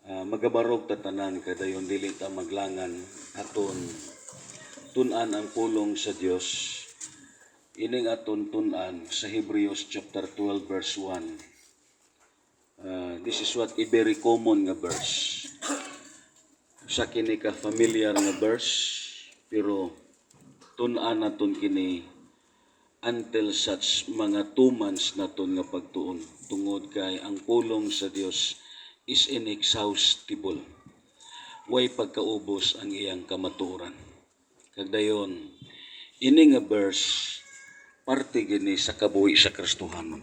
Magabarog tatanan kadayon dili ta maglangan aton tun-an ang pulong sa Dios. Ining aton tun-an sa Hebrews chapter 12 verse 1. This is what a very common nga verse. Sa kini ka familiar nga verse, pero tun-an naton kini until such mga 2 months naton nga pagtuon, tungod kay ang pulong sa Dios is inexhaustible. Way pagkaubos ang iyang kamatuoran. Kagdayon, ini nga verse parte gini sa kabuhi sa Kristohanon.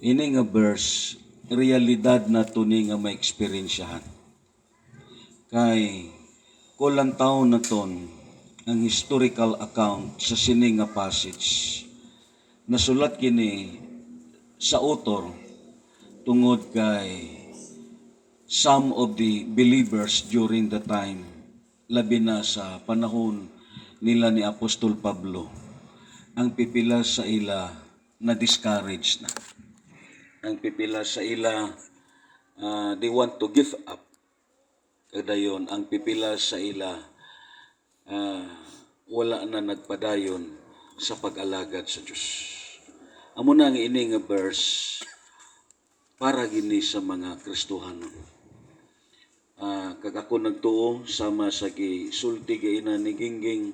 Ini nga verse realidad nato ni nga maeksperiensyahan. Kay kulang taon naton ang historical account sa sini nga passage. Nasulat kini sa author tungod kay some of the believers during the time, labi na sa panahon nila ni Apostol Pablo, ang pipila sa ila na discouraged na. Ang pipila sa ila, they want to give up. Kadayon, ang pipila sa ila, wala na nagpadayon sa pag-alagad sa Diyos. Amo na ang ini nga verse para gini sa mga Kristohanon. Kag ako nagtuo sama sa gisulti gaina ni Gingging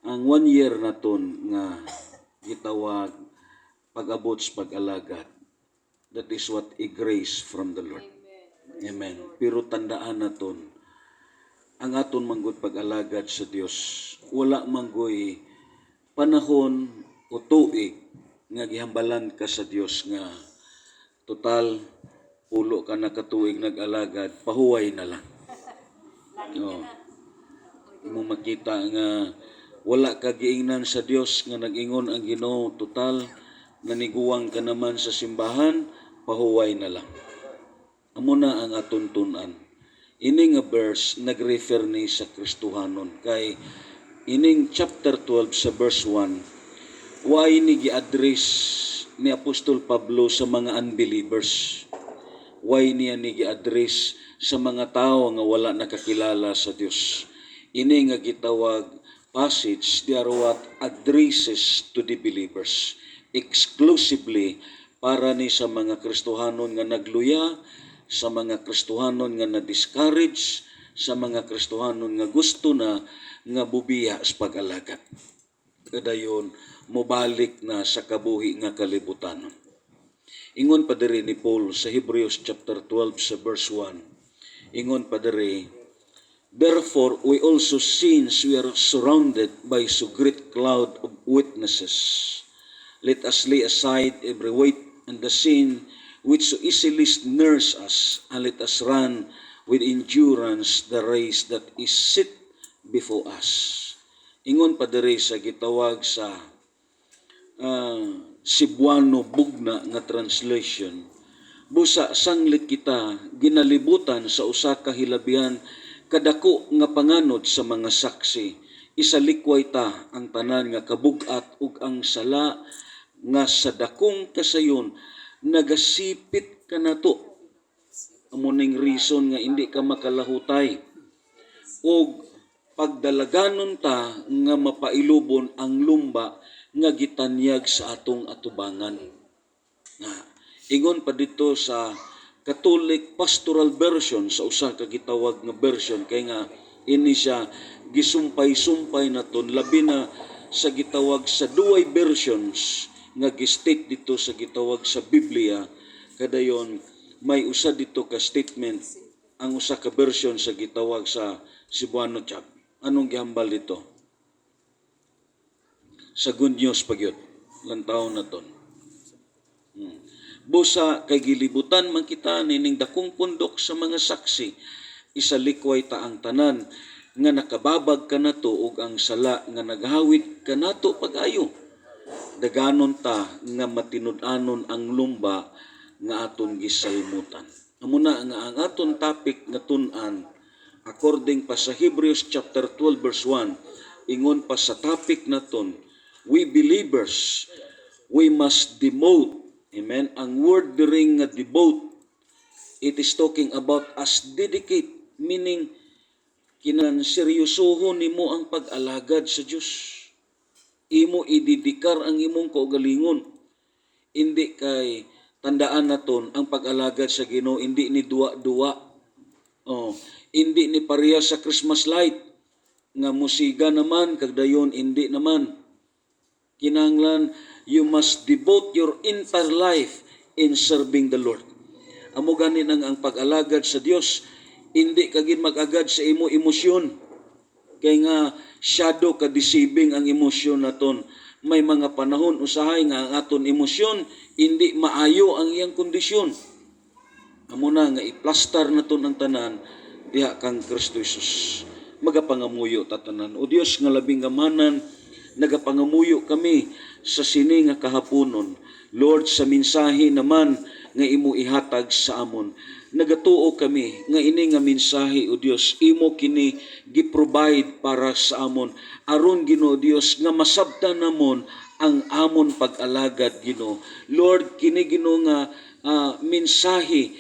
ang 1 year naton nga gitawag pag-abot sa pag-alagad. That is what a grace from the Lord. Amen. Pero tandaan naton ang aton manggod pag-alagad sa Dios, wala manggoy panahon o tuig nga gihambalan ka sa Dios nga total, ulo ka na katuig nag-alagad, pahuway na lang. No. Mo makita nga wala ka giingnan sa Dios nga nag-ingon ang Ginoo, total, naniguwang ka naman sa simbahan, pahuway na lang. Amo na ang aton tun-an. Ining nga verse nag-refer ni sa Kristohanon. Kay ining chapter 12 sa verse 1, why ni gi-address ni Apostol Pablo sa mga unbelievers? Why niya ni gi-address sa mga tao nga wala nakakilala sa Dios? Ini nga gitawag passage, they are what addresses to the believers, exclusively para ni sa mga Kristohanon nga nagluya, sa mga Kristohanon nga na-discourage, sa mga Kristohanon nga gusto na nga bubiya sa pag-alagad. Kadayon, mobalik na sa kabuhi nga kalibutan. Ingon pa diri ni Paul sa Hebrews chapter 12 sa verse 1. Ingon pa diri, therefore we also, since we are surrounded by so great cloud of witnesses, let us lay aside every weight and the sin which so easily snares us, and let us run with endurance the race that is set before us. Ingon pa diri sa gitawag sa Cebuano Bugna nga translation, busa sanglit kita ginalibutan sa usa ka hilabihan kadako nga panganod sa mga saksi, isalikway ta ang tanan nga kabug-at ug ang sala nga sa dakong kasayon nagasipit ka nato. Amo ning reason nga hindi ka makalahutay ug pagdalaganon ta nga mapailubon ang lumba nga gitanyag sa atong atubangan. Ingon pa dito sa Catholic Pastoral Version, sa usa ka gitawag nga version, kay nga ini siya gisumpay-sumpay naton, labi na sa gitawag sa duay versions nga gistate dito sa gitawag sa Biblia. Kadayon may usa dito ka statement, ang usa ka version sa gitawag sa Cebuano Chap. Anong gihambal dito? Sa Good News pagyud lantaw naton. Busa kay gilibutan man kita nining dakong pundok sa mga saksi, isalikway ta ang tanan nga nakababag kanato ug ang sala nga naghawid kanato pag-ayo. Daganon ta nga matinud-anon ang lumba nga aton gisalmutan. Amo na nga ang aton topic nga tun-an according pa sa Hebrews chapter 12 verse 1, ingon pa sa topic naton, we believers, we must devote. Amen. Ang word diri nga devote It is talking about us dedicate, meaning kinan seryosohon nimo ang pag-alagad sa Dios. Imo ididikar ang imong kaugalingon. Hindi kay tandaan naton ang pag-alagad sa Ginoo hindi ni duwa-duwa. Oh, hindi ni pareha sa Christmas light nga musiga naman kag dayon hindi naman. Kinahanglan you must devote your entire life in serving the Lord. Amo gani nang ang pag-alagad sa Dios hindi kagid mag-agad sa imo emosyon. Kay nga shadow ka deceiving ang emosyon naton. May mga panahon usahay nga ang aton emosyon hindi maayo ang iyang kondisyon. Amo na nga iplastar naton ang tanan diha kang Kristo Jesus. Magapangamuyo ta tanan. O Dios nga labing gamanan, nagapangamuyo kami sa sini nga kahaponon. Lord, sa mensahe naman nga imo ihatag sa amon. Nagatuo kami nga ini nga mensahe o Dios imo kini gi-provide para sa amon aron Ginoo Dios nga masabtan namon ang amon pag-alagad Ginoo. Lord, kini Ginoo nga mensahe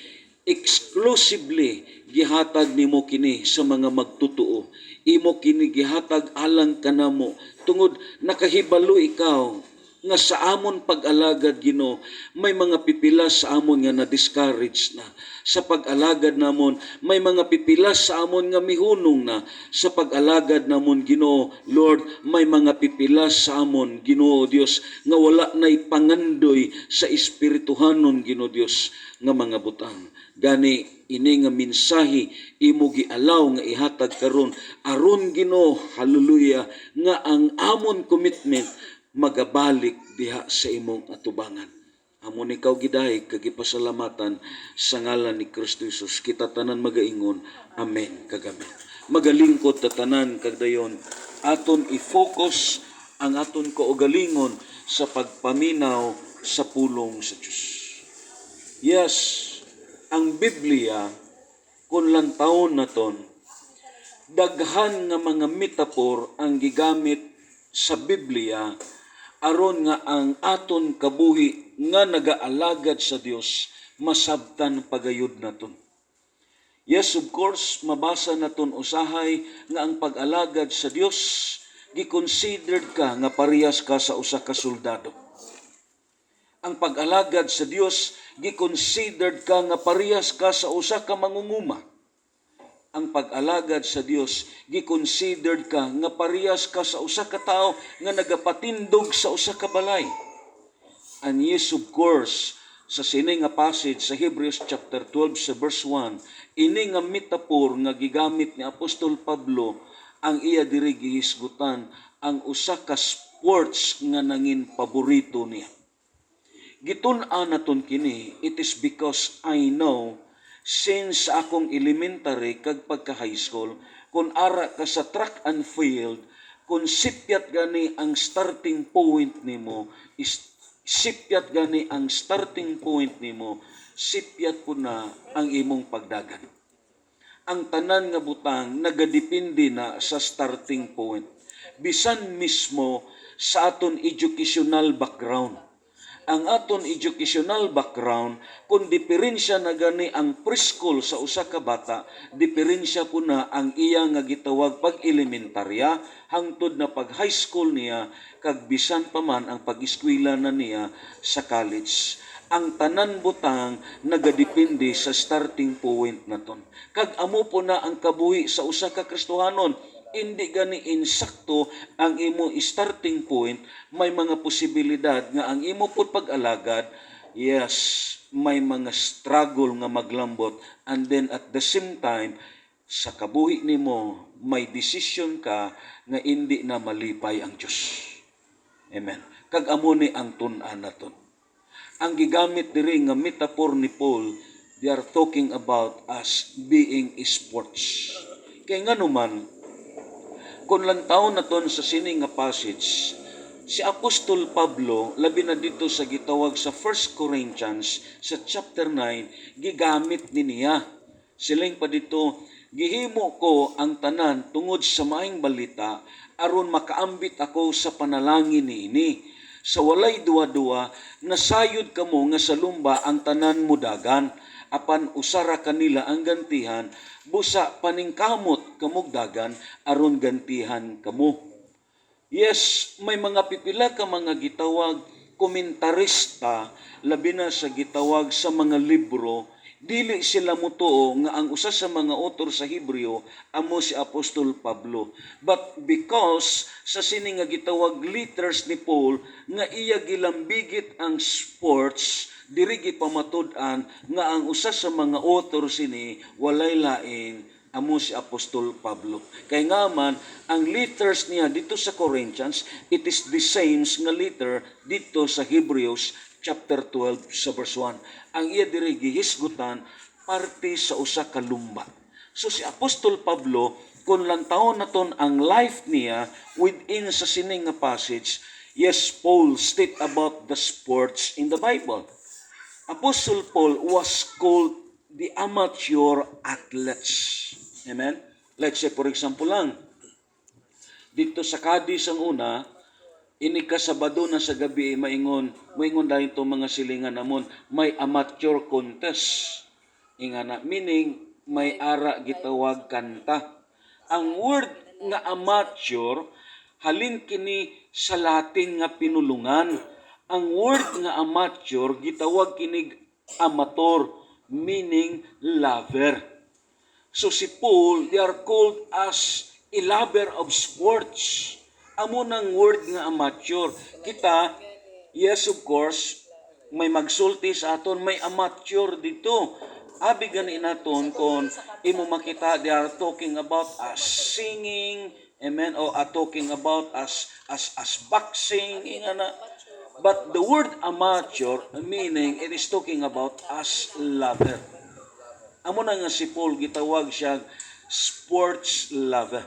exclusively gihatag nimo kini sa mga magtutuo. Imo kini gihatag alang kanamo tungod nakahibalo ikaw nga sa amon pag-alagad Ginoo may mga pipilas sa amon nga na-discourage na sa pag-alagad namon, may mga pipilas sa amon nga mihunong na sa pag-alagad namon Ginoo. Lord, may mga pipilas sa amon Ginoo Dios nga wala nay pangandoy sa espirituhanon Ginoo Dios nga mga butang. Gani ini nga mensahe imo gialaw nga ihatag karon aron Ginoo, hallelujah, nga ang amon commitment magabalik diha sa imong atubangan. Amon ikaw gidaig kagipasalamatan sa ngalan ni Kristo Jesus. Kita tanan magaingon, amen kagamen. Magalingkod ta tanan kagdayon aton i-focus ang aton kaugalingon sa pagpaminaw sa pulong sa Dios. Yes, ang Biblia kun lantawon naton daghan nga mga metaphor ang gigamit sa Biblia aron nga ang aton kabuhi nga nagaalagad sa Dios masabtan pagayud naton. Yes, of course, mabasa naton usahay nga ang pag-alagad sa Dios gi-considered ka nga parehas ka sa usa ka soldado. Ang pag-alagad sa Dios gi-considered ka nga parehas ka sa usa ka mangunguma. Ang pag-alagad sa Dios gi-considered ka nga parehas ka sa usa ka tawo nga nagapatindog sa usa ka balay. And yes, of course, sa sini nga passage sa Hebrews chapter 12 sa verse 1, ini nga metaphor nga gigamit ni Apostol Pablo ang iya diri gihisgutan ang usa ka sports nga nangin paborito niya. Gitun-an naton kini, it is because I know since akong elementary kag pagka high school, kung ara ka sa track and field, kung sipyat gani ang starting point nimo, sipyat gani ang starting point nimo, sipyat po na ang imong pagdagan. Ang tanan nga butang nagadepende na sa starting point. Bisan mismo sa aton educational background. Ang aton educational background, kung diferensya na gani ang preschool sa usa ka bata, diferensya po na ang iya nga gitawag pag-elementarya, hangtod na pag-high school niya, kag bisan pa man ang pag-eskwela na niya sa college. Ang tanan butang nagadepende sa starting point naton. Kag amo po na ang kabuhi sa usa ka Kristohanon, hindi gani insakto ang imo starting point, may mga posibilidad nga ang imo pud pag-alagad, yes, may mga struggle nga maglambot, and then at the same time sa kabuhi nimo may decision ka nga hindi na malipay ang Dios. Amen. Kag amo ni ang tun-an naton. Ang gigamit diri nga metaphor ni Paul, they are talking about us being sports. Kay nganuman kung lantaw naton sa sini nga passage, si Apostol Pablo, labi na dito sa gitawag sa 1 Corinthians, sa chapter 9, gigamit niya. Siling pa dito, gihimo ko ang tanan tungod sa maayong balita, aron makaambit ako sa panalangin niini. Sa walay duwa-duwa, nasayod kamo nga sa lumba ang tanan mudagan, apan usara kanila ang gantihan, busa paningkamot kamugdagan aron gantihan kamo. Yes, may mga pipila ka mga gitawag komentarista, labi na sa gitawag sa mga libro, dili sila mutuo nga ang usa sa mga author sa Hebreo amo si Apostol Pablo. But because sa sini nga gitawag letters ni Paul nga iya gilambigit ang sports, diri gipamatud-an nga ang usa sa mga author sini walay lain amo si Apostol Pablo. Kay nga man, ang letters niya dito sa Corinthians, it is the same nga letter dito sa Hebrews chapter 12 sa verse 1. Ang iya diri gihisgutan parte sa usa ka lumba. So si Apostol Pablo, kung lantawon naton ang life niya within sa sining nga passage, yes, Paul state about the sports in the Bible. Apostle Paul was called the amateur athletes. Amen? Let's say, for example lang, dito sa Cadiz ang una, ini ka Sabado na sa gabi, maingon dahil itong mga silingan namon, may amateur contest. Ingana, meaning, may ara gitawag kanta. Ang word nga amateur, halin kini sa Latin nga pinulungan. Ang word nga amateur, gitawag kini amator, meaning lover. So si Paul, they are called as a lover of sports. Amo ng word nga amateur. Kita, yes of course, may magsulti sa aton, may amateur dito. Abi gani naton kung imo makita, they are talking about us singing, amen, o talking about us as boxing, ingana. But the word amateur, meaning, it is talking about us lover. Amo na nga si Paul, gitawag siya sports lover.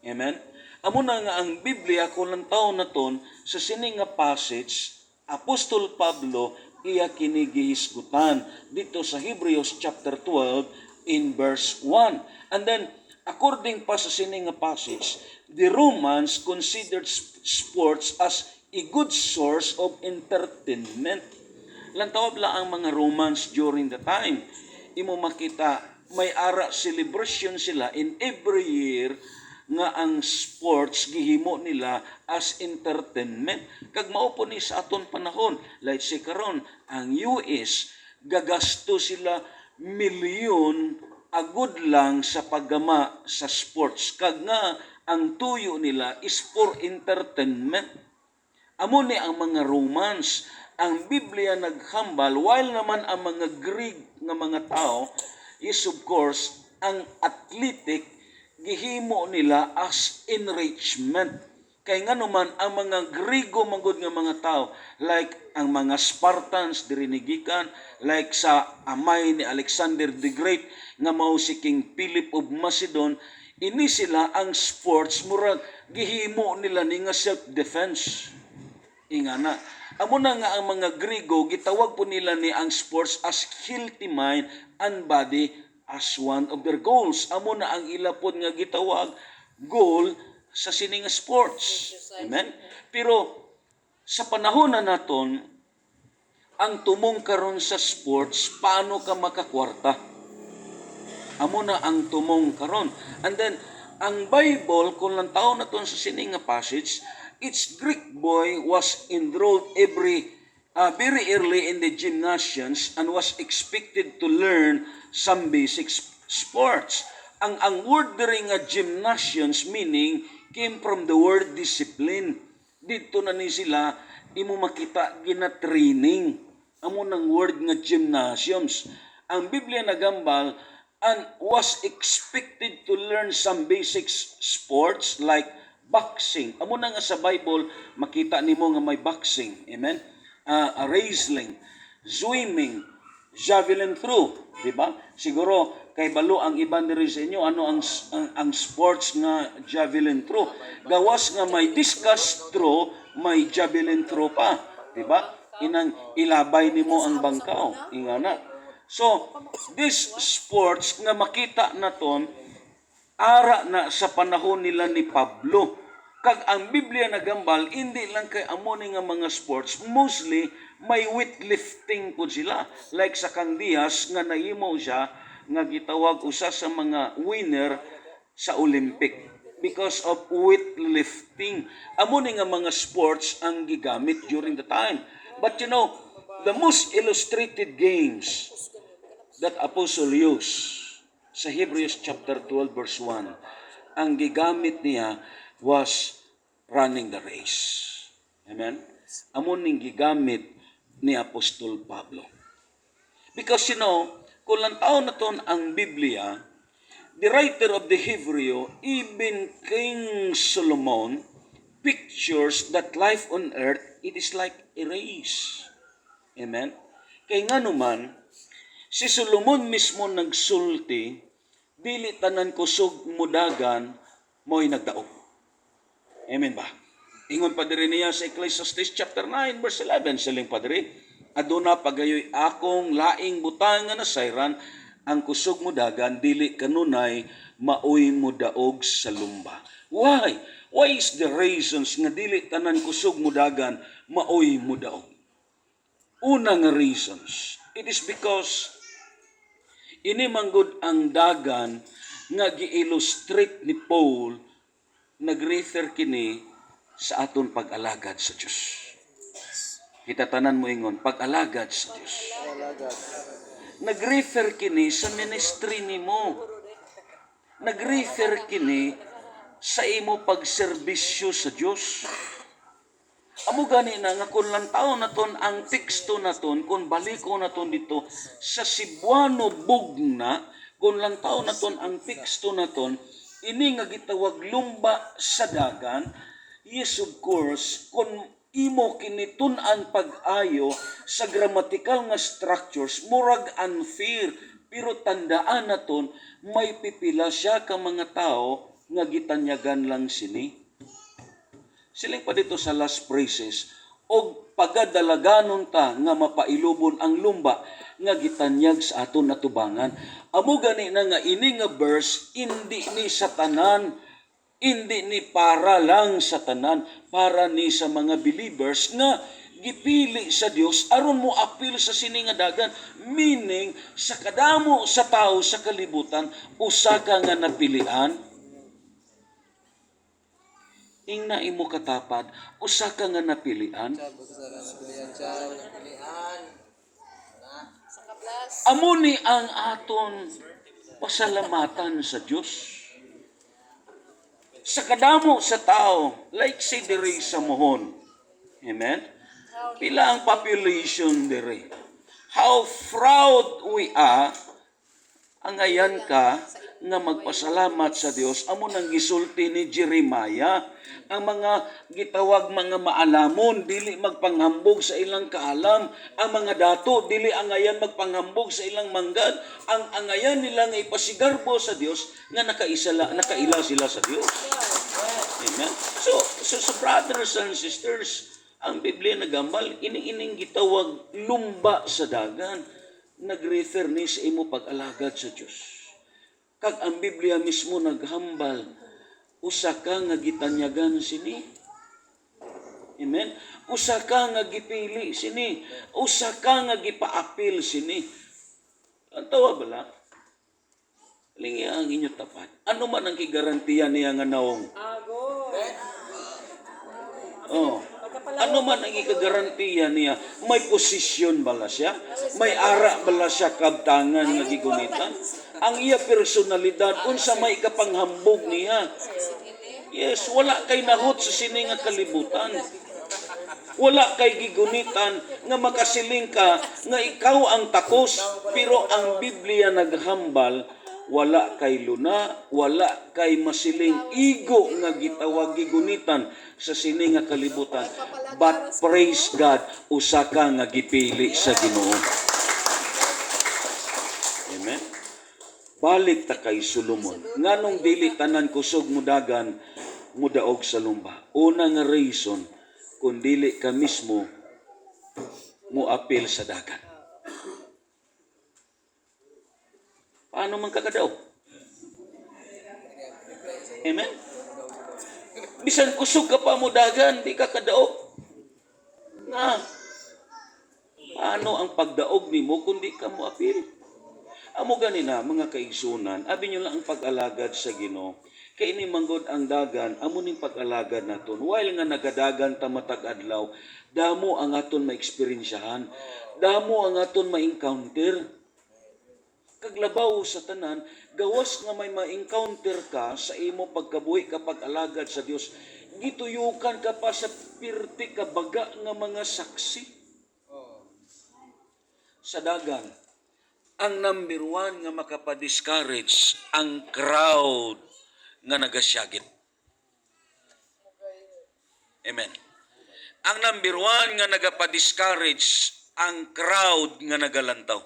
Amen? Amo na nga ang Biblia kung lang taon na ton, sa sining nga passage, Apostol Pablo iya kinigihisgutan dito sa Hebrews chapter 12 in verse 1. And then, according pa sa sining nga passage, the Romans considered sports as a good source of entertainment. Lantawab lang ang mga Romans during the time. Imo makita, may ara celebration sila in every year nga ang sports gihimo nila as entertainment. Kag maupo ni sa aton panahon, like si karon ang US gagasto sila milyon agud lang sa paggama sa sports. Kag nga ang tuyo nila is for entertainment. Amo ni ang mga Romans. Ang Biblia naghambal, while naman ang mga Greek nga mga tao is of course ang athletic gihimo nila as enrichment. Kay nga naman ang mga Grigo manggod nga mga tao, like ang mga Spartans dirinigikan, like sa amay ni Alexander the Great nga mao si King Philip of Macedon, ini sila ang sports murag gihimo nila ni nga self-defense. Ingana, amo na nga ang mga Grigo, gitawag po nila ni ang sports as healthy mind and body as one of their goals. Amo na ang ilapod nga gitawag goal sa sining sports. Amen? Pero sa panahon na naton, ang tumong karon sa sports, paano ka makakwarta? Amo na ang tumong karon. And then, ang Bible, kung lang taon na ton sa sining nga passage, each Greek boy was enrolled very early in the gymnasiums and was expected to learn some basic sports. Ang word diri nga gymnasiums meaning came from the word discipline. Dito na ni sila imo makita gina-training. Amo nang word nga gymnasiums. Ang Biblia nagambal and was expected to learn some basic sports like boxing. Amo na nga sa Bible, makita nimo nga may boxing. Amen? Wrestling, swimming, javelin throw. Diba? Siguro, kay balo ang iban diri sa inyo, ano ang sports nga javelin throw. Gawas nga may discus throw, may javelin throw pa. Diba? Inang ilabay nimo ang bangkaw. Ingana. So, this sports nga makita naton, ara na sa panahon nila ni Pablo. Kag ang Biblia nagambal, hindi lang kay amo ni nga mga sports, mostly may weightlifting po sila. Like sa Kang Diaz, nga nahimo siya, nga gitawag usa sa mga winner sa Olympic because of weightlifting. Amo ni nga mga sports ang gigamit during the time. But you know, the most illustrated games that Apostle used sa Hebrews chapter 12 verse 1, ang gigamit niya was running the race. Amen? Amon ning gigamit ni Apostol Pablo. Because you know, kung lang taon na ton ang Biblia, the writer of the Hebrew, even King Solomon, pictures that life on earth, it is like a race. Amen? Kaya nga naman, si Solomon mismo nagsulti, dili tanan kusog mudagan, mo'y nagdaog. Amen ba? Ingon pa diri niya sa Ecclesiastes chapter 9 verse 11, siling padre, aduna pagayoy akong laing butang nga nasayran, ang kusog mudagan dili kanunay maoy mudaog sa lumba. Why? Why is the reasons nga dili tanan kusog mudagan maoy mudaog? Unang reasons, it is because ini manggod ang dagan nga gi-illustrate ni Paul, nag-refer kini sa aton pag-alagad sa Dios. Kita tanan mo ingon, pag-alagad sa Dios. Nag-refer kini sa ministry nimo. Nag-refer kini sa imo pagserbisyo sa Dios. Amo gani na nga kung lantaw naton ang teksto naton, kung baliko naton dito sa Cebuano Bugna, kung lantaw naton ang teksto naton, ini nga gitawag lumba sa dagan. Yes, of course, kung imo kinitun-an pag-ayo sa grammatical nga structures, murag unfair, pero tandaan naton, may pipila siya ka mga tao nga gitanyagan lang sini. Siling pa dito sa last phrases, og pagadalaganon ta nga mapailubon ang lumba nga gitanyag sa aton natubangan. Amo gani na nga ini nga verse, hindi ni sa tanan, hindi ni para lang sa tanan, para ni sa mga believers nga gipili sa Dios aron mo apil sa sini nga dagan. Meaning, sa kadamo sa tao sa kalibutan, usa ka nga napilian, ingna imo katapad, usa ka nga napilian. Amo ni ang aton pasalamatan sa Dios. Sa kadamo sa tao, like si diri sa Mohon. Amen? Pila ang population diri. How proud we are, angayan ka nga magpasalamat sa Dios. Amo nang gisulti ni Jeremiah, ang mga gitawag mga maalamon dili magpanghambog sa ilang kaalam, ang mga dato dili angayan magpanghambog sa ilang manggad, ang angayan nila nga ipasigarbo sa Dios nga nakaila sila sa Dios. Amen. So brothers and sisters, ang Biblia nagambal ining gitawag lumba sa dagan, nagrefer ni sa imo pag-alagad sa Dios. Kag ang Biblia mismo naghambal, usa ka nga gitanyagan sini. Amen? Usa ka nga gipili sini. Usa ka nga gipaapil sini. Ang tawa bala, lingi ang inyo tapat. Ano man ang kigarantiya niya nga naong? Oh. Ano man ang ikagarantiya niya? May posisyon bala siya? May ara bala siya kabtangan nga gigunitan? Ang iya personalidad, unsa may kapanghambog niya? Yes, wala kay nahot sa sini nga kalibutan. Wala kay gigunitan nga makasiling ka nga ikaw ang takos, pero ang Biblia naghambal, wala kay luna, wala kay masiling igo nga gitawag gigunitan sa sini nga kalibutan. But praise God, usa ka nga gipili sa Ginoo. Amen. Balik ta kay Solomon. Nganong dili tanan kusog mudagan mudaog sa lumba? Una nga reason, kung dili ka mismo muapil sa dagan. Paano man kakadaog? Amen? Bisan kusog ka pa mo dagan, di ka kadaog. Nga, ano ang pagdaog nimo kundi ka mo apil? Amo ganina mga kaigsunan, abi nyo lang ang pag-alagad sa Ginoo. Kay ini manggod ang dagan, amo ning pag-alagad naton. While nga nagadagan ta matag adlaw, damo ang aton maeksperiensyahan, damo ang aton ma-encounter. Kaglabaw sa tanan, gawas nga may ma-encounter ka sa imo pagkabuhi kapag alagad sa Dios. Gituyukan ka pa sa pirti ka baga nga mga saksi sa dagan. Ang number one nga makapa-discourage ang crowd nga nagasyagit. Amen. Ang number one nga nagapa-discourage ang crowd nga nagalantaw.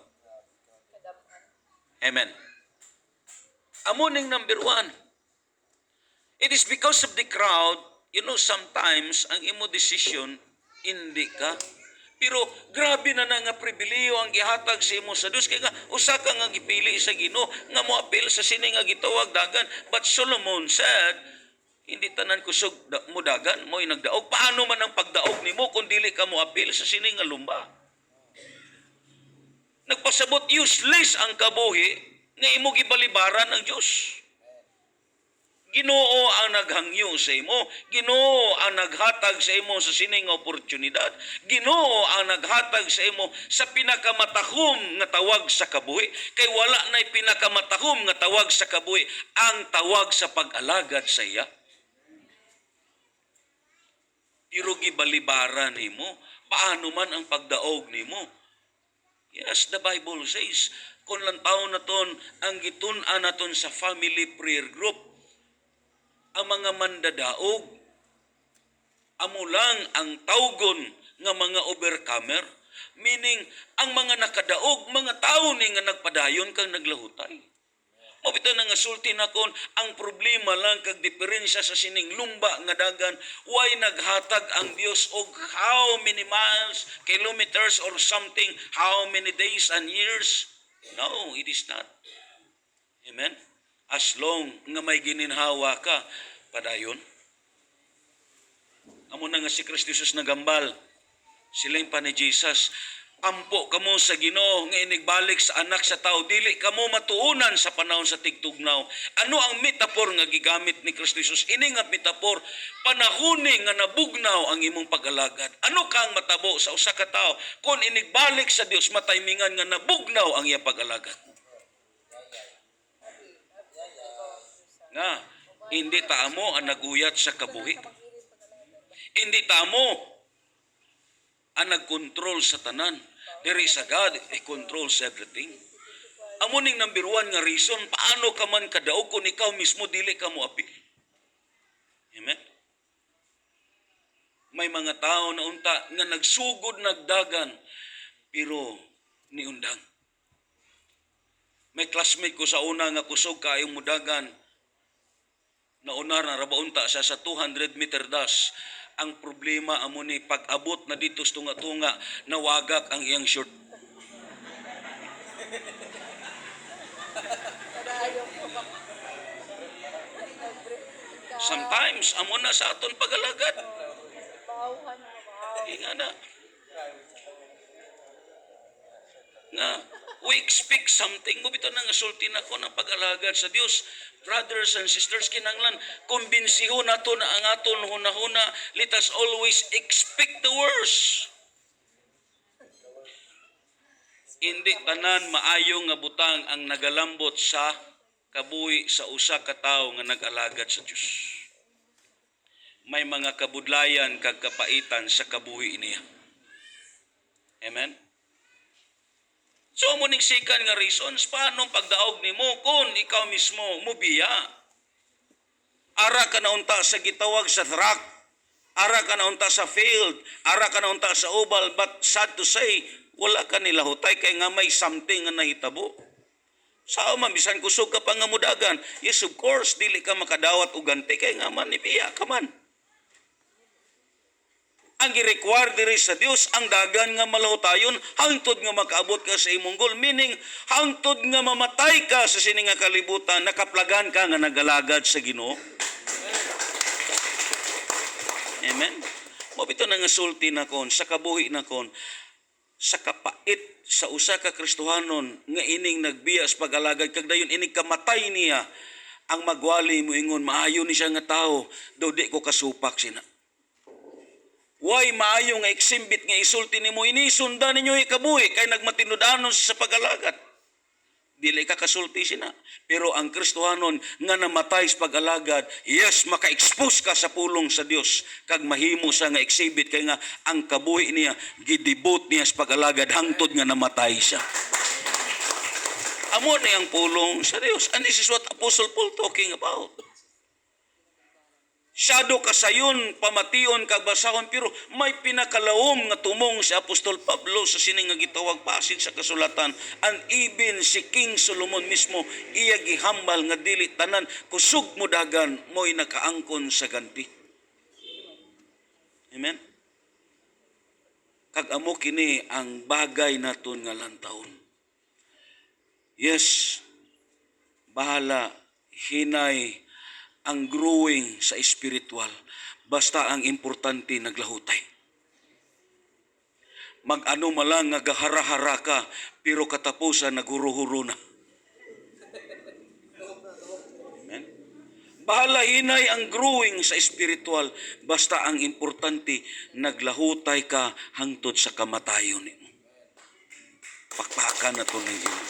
Amen. Amo ning number one. It is because of the crowd, sometimes ang imo decision, hindi ka. Pero grabe na nga pribiliyo ang gihatag sa imo sa Dios kay nga usa ka nga gipili sa Ginoo nga moapil sa sini nga gitawag dagan. But Solomon said, hindi tanan kusog mo dagan mo'y nagdaog. Paano man ang pagdaog nimo kung dili ka moapil sa sini nga lumba? Nagpasabot useless ang kabuhi nga imo gibalibaran ng Dios. Ginoo ang naghangyo sa imo. Ginoo ang naghatag sa imo sa sining oportunidad. Ginoo ang naghatag sa imo sa pinakamatahom nga tawag sa kabuhi. Kay wala na'y pinakamatahom nga tawag sa kabuhi, ang tawag sa pag-alagad sa iya. Pero gibalibaran nimo. Paano man ang pagdaog nimo? Yes, the Bible says, kung lantaw naton ang gitun-an naton sa family prayer group, ang mga mandadaog, amo lang ang tawgon nga mga overcomer, meaning ang mga nakadaog, mga tao ni nga nagpadayon kang naglahutay. Mabita na nga sulti na kon, ang problema lang kag diferensya sa sining lumba nga dagan, why naghatag ang Dios og how many miles, kilometers or something, how many days and years? No, it is not. Amen? As long nga may gininhawa ka, padayon. Amo na nga si Kristo Jesus nagambal. Siling pa ni Jesus, ampo kamo sa Ginoo nga inigbalik sa anak sa tao, dili kamo matuunan sa panahon sa tigtugnaw. Ano ang metaphor nga gigamit ni Kristo Jesus? Ini nga metaphor, panahon nga nabugnaw ang imong pag-alagad. Ano kang matabo sa usa ka tawo kung inigbalik sa Dios mataymingan nga nabugnaw ang iya pag-alagad? Nga, hindi taamo ang naguyat sa kabuhi. Hindi taamo ang nagkontrol sa tanan. There is a God who controls everything. Amo ning number one nga reason, paano ka man kadaog kung ikaw mismo dili ka mo apil. Amen? May mga tao na unta nga nagsugod nagdagan, pero niundang. May classmate ko sa una nga kusog kayong mudagan, nauna na rabaunta siya sa 200 meter dash. Ang problema amo ni pag-abot na dito sa tunga-tunga, nawagak ang iyang short. Sometimes amo na sa aton pag-alagad. Nga na. Nga, we expect something. Mubito na nga sulti na ko ng pag-alagad sa Dios. Brothers and sisters, kinanglan, kumbinsiho na to na ang aton hunahuna, let us always expect the worst. Hindi tanan maayo nga butang ang nagalambot sa kabuhi sa usa ka tawo nga nag-alagad sa Dios. May mga kabudlayan kag kapaitan sa kabuhi niya. Amen? So, muning second nga reasons, paano pagdaog ni mo kung ikaw mismo mubiya? Ara ka na unta sa gitawag sa track, ara ka na unta sa field, ara ka na unta sa oval, but sad to say, wala ka nilahutay kay nga may something nga nahitabo. Sao man, bisan kusog ka pa nga mudagan, yes of course, dili ka makadawat o ganti kay nga man, ipiya ka man. Ang gi-require diri sa Dios ang dagan nga malahutayon hangtod nga makaabot ka sa imong goal, meaning hangtod nga mamatay ka sa sini nga kalibutan, nakaplagan ka nga nagalagad sa Ginoo. Amen? Mabito na nga sulti na kon, sa kabuhi na kon, sa kapait sa usa ka Kristohanon nga ining nagbiyas pag-alagad kag dayon ining kamatay niya ang magwali mo ingon maayo ni siya nga tawo daw di ko kasupak sina. Why maayo nga eksimbit nga isulti nimo ini sundan ninyo ikabuhi kay nagmatinud-anon sa pag-alagad. Dili ka kasulti sina. Pero ang Kristohanon nga namatay sa pag-alagad, yes, maka-expose ka sa pulong sa Dios kag mahimo sa nga exhibit kay nga ang kabuhi niya gidibot niya sa pag-alagad hangtod nga namatay siya. Amo na ang pulong sa Dios. And this is what Apostle Paul talking about. Siyado kasayon, pamation, kagbasahon, pero may pinakalawom nga tumong si Apostol Pablo sa sining nga gitawag passage sa kasulatan. And even si King Solomon mismo, iya gihambal nga dili tanan, kusog mo dagan, mo'y nakaangkon sa ganti. Amen? Kag amo kini ang bagay naton nga lantawon. Yes, bahala, hinay, ang growing sa espiritual. Basta ang importante naglahutay. Mag-ano malang nga gahara-hara ka, pero katapusan naguro-huro na. Amen? Bahala hinay ang growing sa espiritual. Basta ang importante naglahutay ka hangtod sa kamatayon nimo. Pakpakan na to ng Ginoo.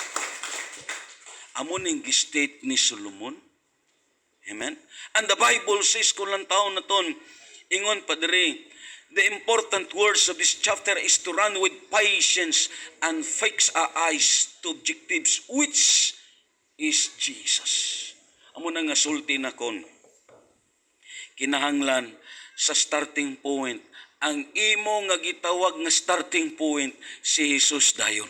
Amo ning gi-state ni Solomon. Amen? And the Bible says kung lang taon na ton, ingon pa diri, the important words of this chapter is to run with patience and fix our eyes to objectives, which is Jesus. Amo na nga sulti na kon, kinahanglan sa starting point, ang imo nga gitawag nga starting point, si Jesus dayon.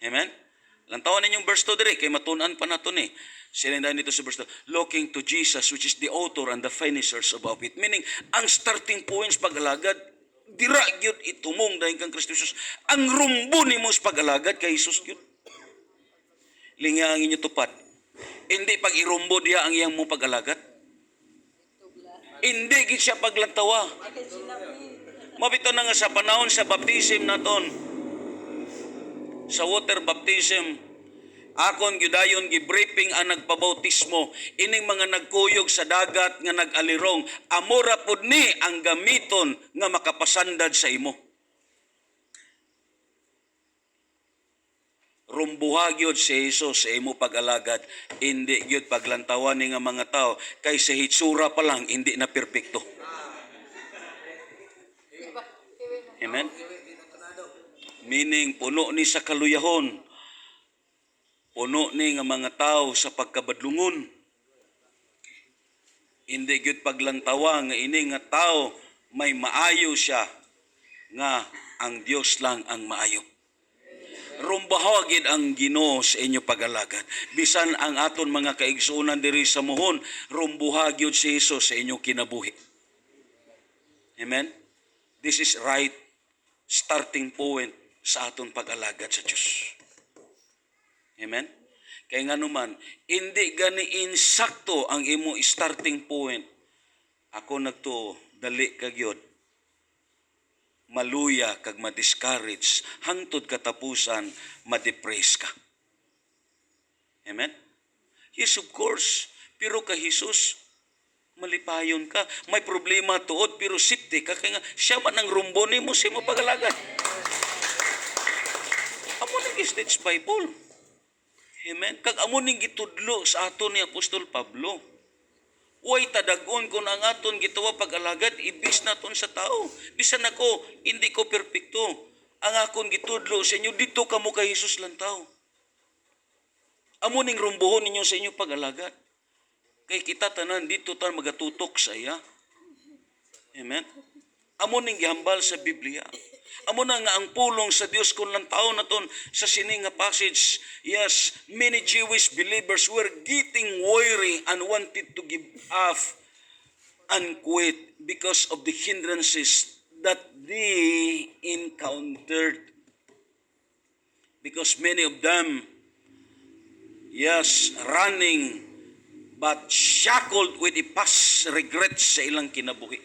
Amen? Lantawan ninyong verse 2 diri, kay matunan pa nato ni. Silindahan dito sa verse 2, looking to Jesus, which is the author and the finishers of our faith. Meaning, ang starting points pag-alagad, dira gyud itumong dahil kang Kristo Jesus. Ang rumbo ni mo sa pag-alagad kay Jesus gyud. Lingya ang inyo tupad. Hindi pag irumbo diha ang iyang mo pag-alagad. Hindi gid siya paglantawa. Mabito na nga sa panahon sa baptism naton, sa water baptism, akon gyudayon gibriefing ang nagpabautismo, ining mga nagkuyog sa dagat nga nag-alirong, amora pud ni ang gamiton nga makapasandad sa imo. Rumbuha gyud si Jesus sa imo pag-alagad, hindi gyud paglantawan ni nga mga tao kay sa hitsura pa lang hindi na perpekto. Amen. Meaning puno ni sa kaluyahon, puno ni nga mga tao sa pagkabadlungon. Hindi gyud paglantawa nga ini nga tao may maayo siya nga ang Dios lang ang maayo. Rumbaha gid ang Ginoo sa inyo pag-alagad. Bisan ang aton mga kaigsuonan diri sa muhon, rumbuha gyud si Jesus sa inyo kinabuhi. Amen. This is right starting point sa aton pag-alagad sa Dios. Amen? Kaya nga naman, hindi gani insakto ang imo starting point. Ako nagto, dali kagyod, maluya kag ma-discourage, hangtod katapusan, ma-depress ka. Amen? Yes, of course. Pero ka Jesus, malipayon ka. May problema tuod, pero sipti ka. Kaya nga, siya man ang rumbo ni mo sa imo pag-alagad. Amo nag-stage Bible. Amen. Kag amo ning gitudlo sa aton ni Apostol Pablo. Way tadagon kun ang aton gituwa pag-alagad ibis naton sa tao. Bisan ako hindi ko perpekto. Ang akon gitudlo sa inyo dito kamo kay Jesus lang tao. Amo ning rumbohon ninyo sa inyo pag-alagad. Kay kita tanan dito tan magatutok sa iya. Amen. Amo ning gihambal sa Biblia. Amo na nga ang pulong sa Dios kung lang taon na ton sa sining nga passage. Yes, many Jewish believers were getting weary and wanted to give up and quit because of the hindrances that they encountered. Because many of them, yes, running but shackled with the past regrets sa ilang kinabuhi.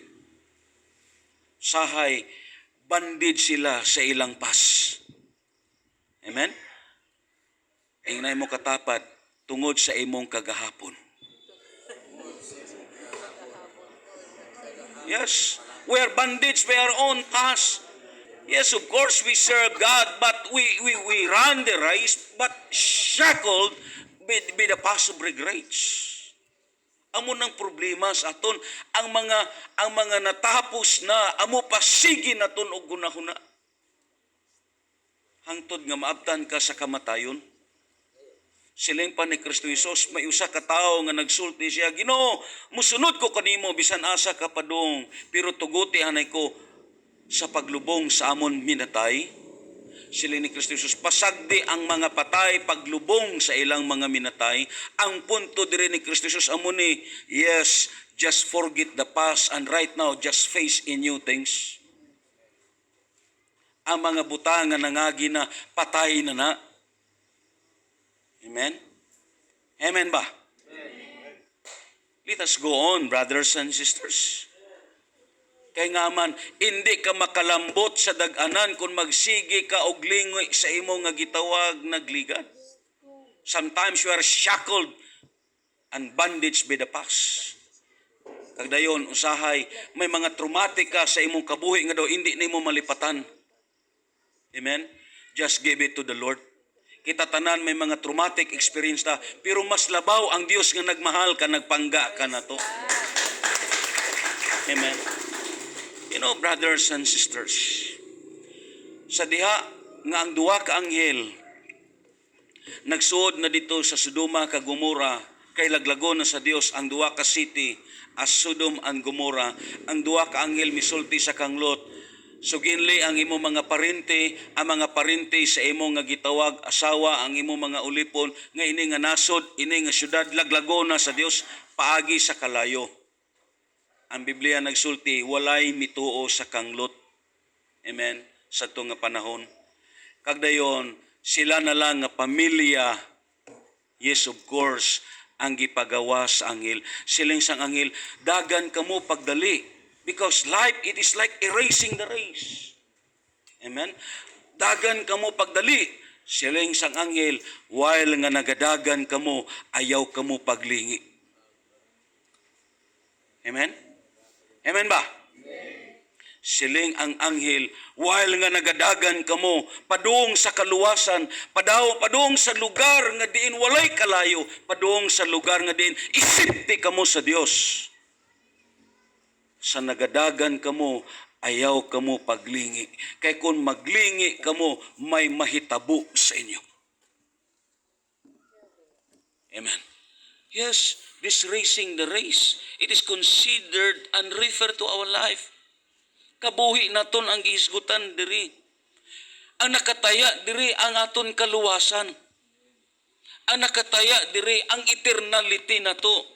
Sahay, bandage sila sa ilang past. Amen? Ingnan mo katapat, tungod sa imong kagahapon. Yes, we are bondage by our own past. Yes, of course we serve God, but we run the race, but shackled by the past of regrets. Amo ng problema sa aton ang mga natapos na amo pasigi naton og gunahuna. Hangtod nga maabtan ka sa kamatayon. Siling pa ni Kristo Jesus, may usa ka tawo nga nagsulti siya, Ginoo, musunod ko kanimo bisan asa ka padung, pero tuguti anay ko sa paglubong sa amon minatay. Siling ni Kristo Jesus, pasagdi ang mga patay paglubong sa ilang mga minatay. Ang punto diri ni Kristo Jesus amo ni, yes, just forget the past and right now just face in new things. Ang mga butang nga nangagi na patay na na. Amen? Amen ba? Amen. Let us go on, brothers and sisters. Kay nga man, hindi ka makalambot sa dag-anan kung magsigi ka og lingoy sa imo nga gitawag nagligan. Sometimes you are shackled and bandaged by the past. Kagdayon, usahay, may mga traumatic ka sa imong kabuhi nga daw hindi nimo malipatan. Amen? Just give it to the Lord. Kita tanan may mga traumatic experience ta, pero mas labaw ang Dios nga nagmahal ka, nagpangga ka na to. Amen. You know, brothers and sisters, sa diha nga ang duwa ka anghel nagsuod na dito sa Sodoma kag Gomora, kay laglago na sa Dios ang duwa ka city as Sodom and Gomora. Ang duwa ka anghel misulti sa kang Lot, suginli ang imo mga parente, ang mga parente sa imo nga gitawag asawa, ang imo mga ulipon, nga ini nga nasod, ini nga syudad, laglago na sa Dios, paagi sa kalayo. Ang Biblia nagsulti, walay mituo sa kang Lot. Amen? Sa ito nga panahon. Kagdayon, sila na lang nga pamilya, yes of course, ang gipagawa sa anghel. Siling sang anghel, dagan kamo pagdali. Because life, it is like erasing the race. Amen? Dagan kamo pagdali. Siling sang anghel, while nga nagadagan kamo, ayaw kamo paglingi. Amen? Amen ba? Siling ang anghel, while nga nagadagan kamo, padung sa kaluwasan, padung sa lugar nga diin walay kalayo, padung sa lugar nga diin isipti kamo sa Dios. Sa nagadagan kamo, ayaw kamo paglingi. Kay kung maglingi kamo, may mahitabo sa inyo. Amen. Yes, this racing the race, it is considered and referred to our life. Kabuhi naton ang gihisgutan diri. Ang nakataya diri ang aton kaluwasan. Ang nakataya diri ang eternality nato.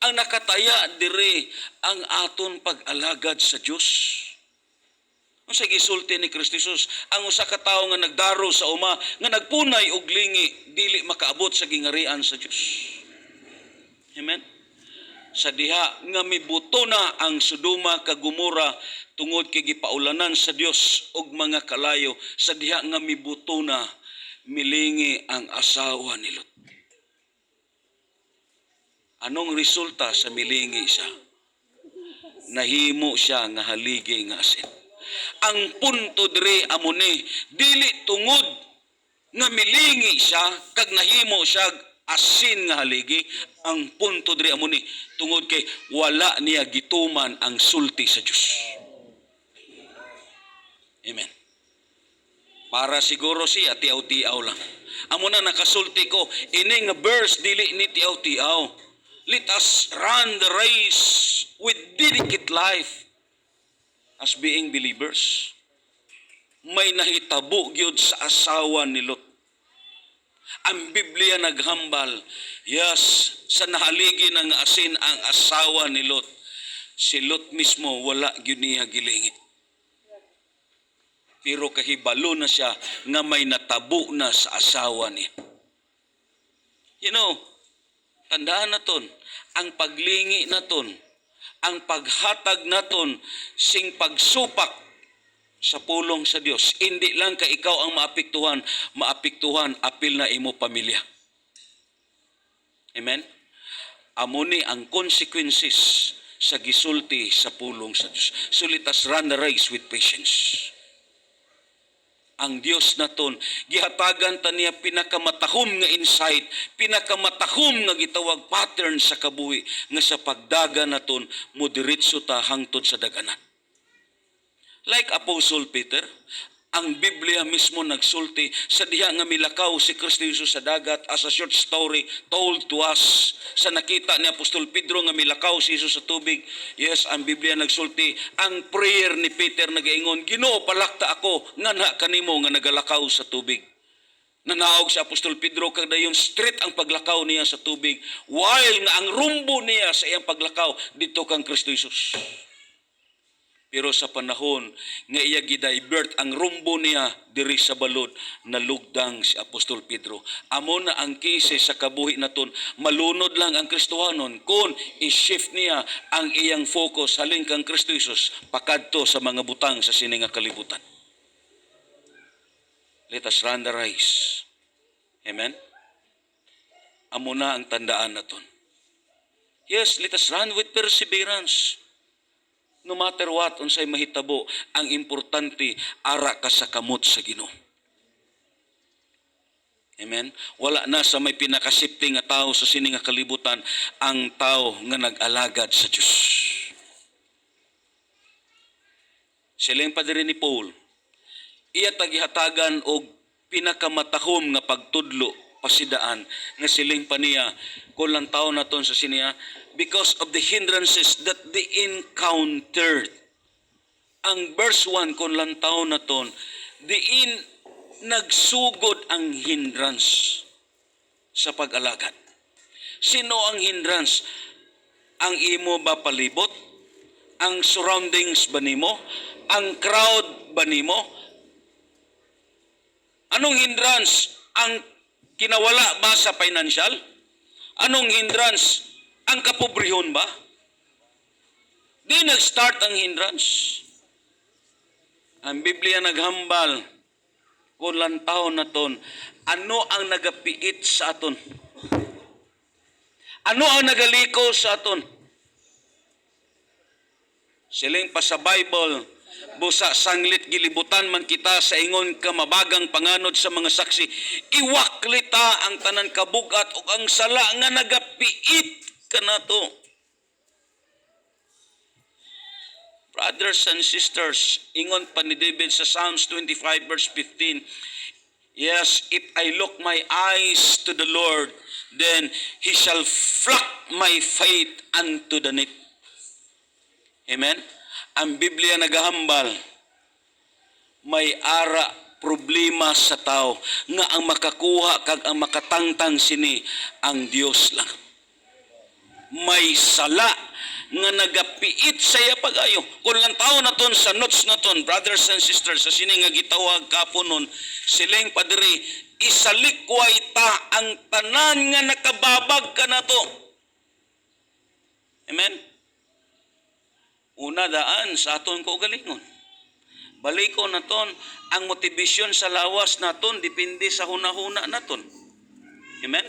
Ang nakataya diri ang aton pag-alagad sa Dios. Ang sa gisulti ni Kristo Jesus, ang usa ka tawo nga nagdaro sa uma, nga nagpunay og lingi, dili makaabot sa gingarian sa Dios. Amen. Sa diha nga mibuto na ang Sodoma kag Gomora tungod kay gipaulanan sa Dios og mga kalayo, sa diha nga mibuto na milingi ang asawa ni Lot. Anong resulta sa milingi siya? Nahimo siya nga haligi nga asin. Ang punto diri amo ni, dili tungod nga milingi siya kag nahimo siya asin nga haligi. Ang punto diri amo ni, tungod kay wala niya gituman ang sulti sa Dios. Amen. Para siguro siya tiaw-tiaw lang. Amo na nakasulti ko, ini nga verse dili ni tiaw-tiaw. Let us run the race with dedicate life as being believers. May nahitabo gyud sa asawa ni Lot. Ang Biblia naghambal, yes, sa nahaligi ng asin ang asawa ni Lot. Si Lot mismo wala gyud niya gilingi. Pero kahibalo na siya nga may natabo na sa asawa niya. You know, Tandaan naton, ang paglingi naton, ang paghatag naton sing pagsupak sa pulong sa Dios. Hindi lang ka ikaw ang maapektuhan apil na imo pamilya. Amen? Amuni ang consequences sa gisulti sa pulong sa Dios. So let us run the race with patience. Ang Dios naton gihatagan ta niya pinakamatahom nga insight, pinakamatahom nga gitawag pattern sa kabuhi nga sa pagdaga naton mo diretso ta hangtod sa daganan. Like Apostle Peter, ang Biblia mismo nagsulti sa diha nga milakaw si Kristo Jesus sa dagat as a short story told to us. Sa nakita ni Apostol Pedro nga milakaw si Jesus sa tubig, yes, ang Biblia nagsulti, ang prayer ni Peter nagaingon, Ginoo palakta ako nga na kanimo nga nagalakaw sa tubig. Nanaog si Apostol Pedro kada yung straight ang paglakaw niya sa tubig, while nga ang rumbo niya sa iyang paglakaw dito kang Kristo Jesus. Pero sa panahon nga iya gidivert ang rumbo niya diri sa balod, nalugdang si Apostol Pedro. Amo na ang kise sa kabuhi naton, malunod lang ang Kristohanon kung i-shift niya ang iyang focus halin kang Kristo Jesus pakadto sa mga butang sa sini nga kalibutan. Let us run the race. Amen? Amo na ang tandaan naton. Yes, let us run with perseverance. No matter what, unsay mahitabo, ang importante, ara ka sa kamot sa Ginoo. Amen? Wala na sa may pinakasipti nga tao sa sini nga kalibutan, ang tao nga nag-alagad sa Diyos. Silang padiri ni Paul, iya tagihatagan og pinakamatahom nga pagtudlo pasidaan nga siling pa niya kulang taon naton sa siniya because of the hindrances that they encountered. Ang verse 1 kulang taon naton diin nagsugod ang hindrance sa pag-alagad. Sino ang hindrance? Ang imo ba palibot? Ang surroundings ba nimo? Ang crowd ba nimo? Anong hindrance? Ang kinawala ba sa financial? Anong hindrance? Ang kapobrehon ba? Di nag-start ang hindrance. Ang Biblia naghambal kung lantaw na ton, ano ang nagapiit sa aton? Ano ang nagaliko sa aton? Siling pa sa Bible, busa sanglit gilibutan man kita sa ingon ka mabagang panganod sa mga saksi, iwaklita ang tanan kabugat o ang sala nga nagapiit ka nato. Brothers and sisters, ingon pa ni David sa Psalms 25 verse 15, yes, if I look my eyes to the Lord, then He shall flock my faith unto the net. Amen? Ang Biblia nagahambal, may ara problema sa tao nga ang makakuha kag ang makatangtang sini ang Dios lang. May sala nga nagapiit sa iya pag-ayo. Kung lang tao naton sa notes naton, brothers and sisters, sa sini nga gitawag kaponon, siling padiri, isalikway ta ang tanan nga nakababag ka nato. Amen? Una daan sa aton kaugalingon. Baliko naton ang motivasyon sa lawas naton depende sa hunahuna naton. Amen?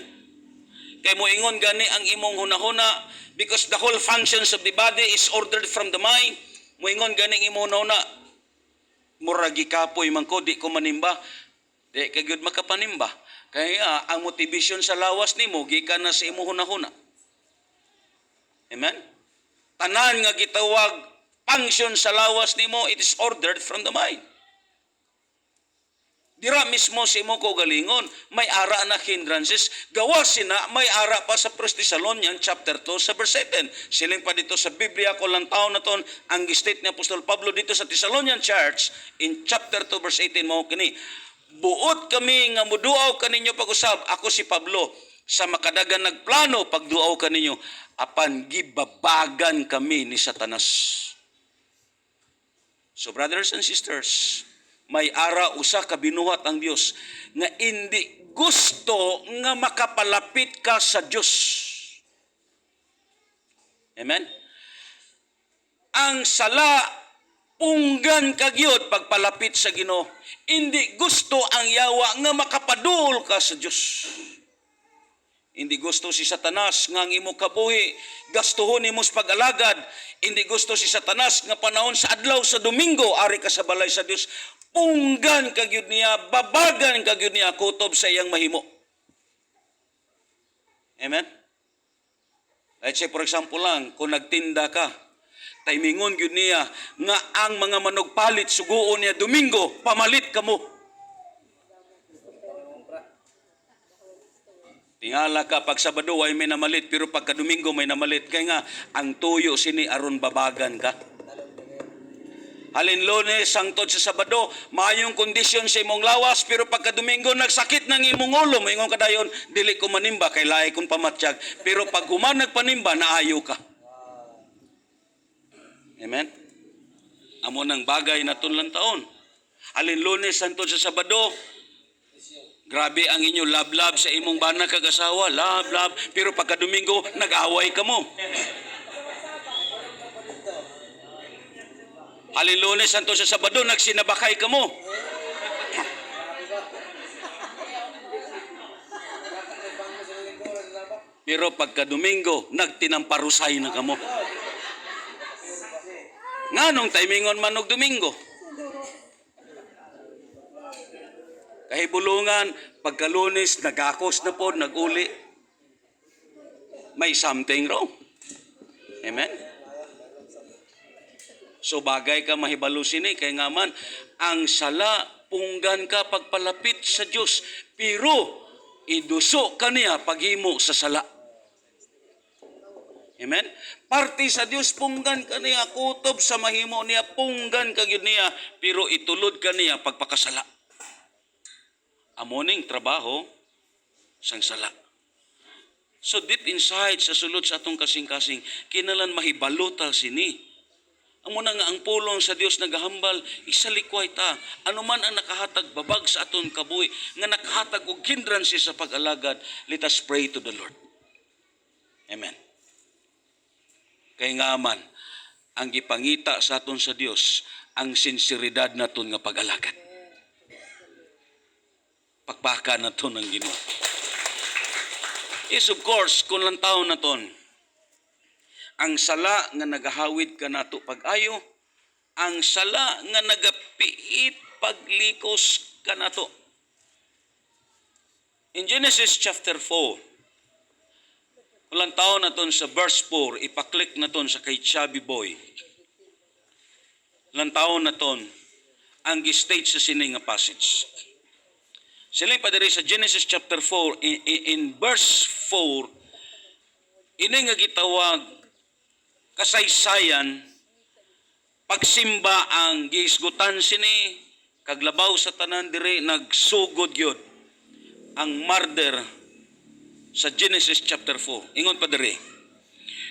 Kay mo ingon gani ang imong hunahuna because the whole functions of the body is ordered from the mind. Mo ingon gani ang imong hunahuna muragi kapoy man ko di ko manimba. Di kay gyud makapanimba. Kaya ang motivasyon sa lawas nimo gikan na sa imong hunahuna. Amen? Tanan nga gitawag function sa lawas nimo, it is ordered from the mind. Dira mismo sa imo kaugalingon, may ara na hindrances, gawas sina may ara pa sa 1 Thessalonians chapter 2 sa verse 7. Siling pa dito sa Biblia ko lang taon na ton ang state ni Apostol Pablo dito sa Thessalonian Church in chapter 2 verse 18 mo kini. Buot kami nga muduaw kaninyo pag-usab, ako si Pablo, sa makadagan nagplano pagduaw kaninyo apan gibabagan kami ni Satanas. So brothers and sisters, may ara usa ka binuhat ang Dios nga hindi gusto nga makapalapit ka sa Dios. Amen? Ang sala, punggan kagyod pagpalapit sa Ginoo. Hindi gusto ang yawa nga makapadul ka sa Dios. Hindi gusto si Satanas nga ang imo kabuhi gastuhon nimo sa pag-alagad. Hindi gusto si Satanas nga panahon sa adlaw sa Domingo ari ka sa balay sa Dios. Punggan kagyud niya, babagan kagyud niya kutob sa iyang mahimo. Amen? Let's say for example lang, kung nagtinda ka, timingon gyud niya nga ang mga manugpalit suguon niya Domingo, pamalit kamo. Tingala ka pag Sabado ay may namalit pero pagka Domingo may namalit kay nga ang tuyo sini aron babagan ka. Halin Lunes sangtod sa Sabado, maayong kondisyon sa imong lawas pero pagka Domingo nagsakit ng imong ulo, moingon kadayon dili ko manimba kay lahi kong pamatsyag. Pero pag human nagpanimba naayo ka. Amen. Amo nang bagay naton lang taon. Halin Lunes sangtod sa Sabado, grabe ang inyo love sa imong bana kag asawa, love. Pero pagka Domingo, nag-away ka mo. Halin Lunes, santo sa Sabado, nagsinabakay ka mo. Pero pagka Domingo, nagtinamparusay na ka mo. Nganong timingon man og Domingo? Kahibulungan, pagka Lunes, nagakos na po, nag-uli. May something wrong. Amen? So bagay ka mahibalo sini, kay nga man, ang sala, punggan ka pagpalapit sa Diyos, pero iduso ka niya paghimo sa sala. Amen? Parte sa Diyos, punggan ka niya, kutob sa mahimo niya, punggan ka yun niya, pero itulod ka niya pagpakasala. Amoning trabaho sang sala. So deep inside sa sulod sa atong kasing-kasing, kinalan mahibalota sini. Amo na nga ang pulong sa Dios nagahambal, isalikway ta. Ano man ang nakahatag babag sa aton kabuhi, nga nakahatag og hindrance sa pag-alagad, let us pray to the Lord. Amen. Kay nga man, ang gipangita sa aton sa Dios, ang sinseridad naton nga pag-alagad. Pagpaka na to ng Ginoo. Yes, of course, kung lang taon na ton, ang sala nga nagahawid ka nato pag-ayo, ang sala nga nagapiit paglikos ka nato. In Genesis chapter 4, kung lang taon na ton sa verse 4, ipaklik na ton sa kay Chubby Boy. Lang taon na ton, ang gistate sa sining nga passage. Sila pa diri sa Genesis chapter 4, in verse 4, ini nga gitawag kasaysayan, pagsimba ang giisgutan sini, kaglabaw sa tanan diri, nagsugod yun ang murder sa Genesis chapter 4. Ingon pa diri,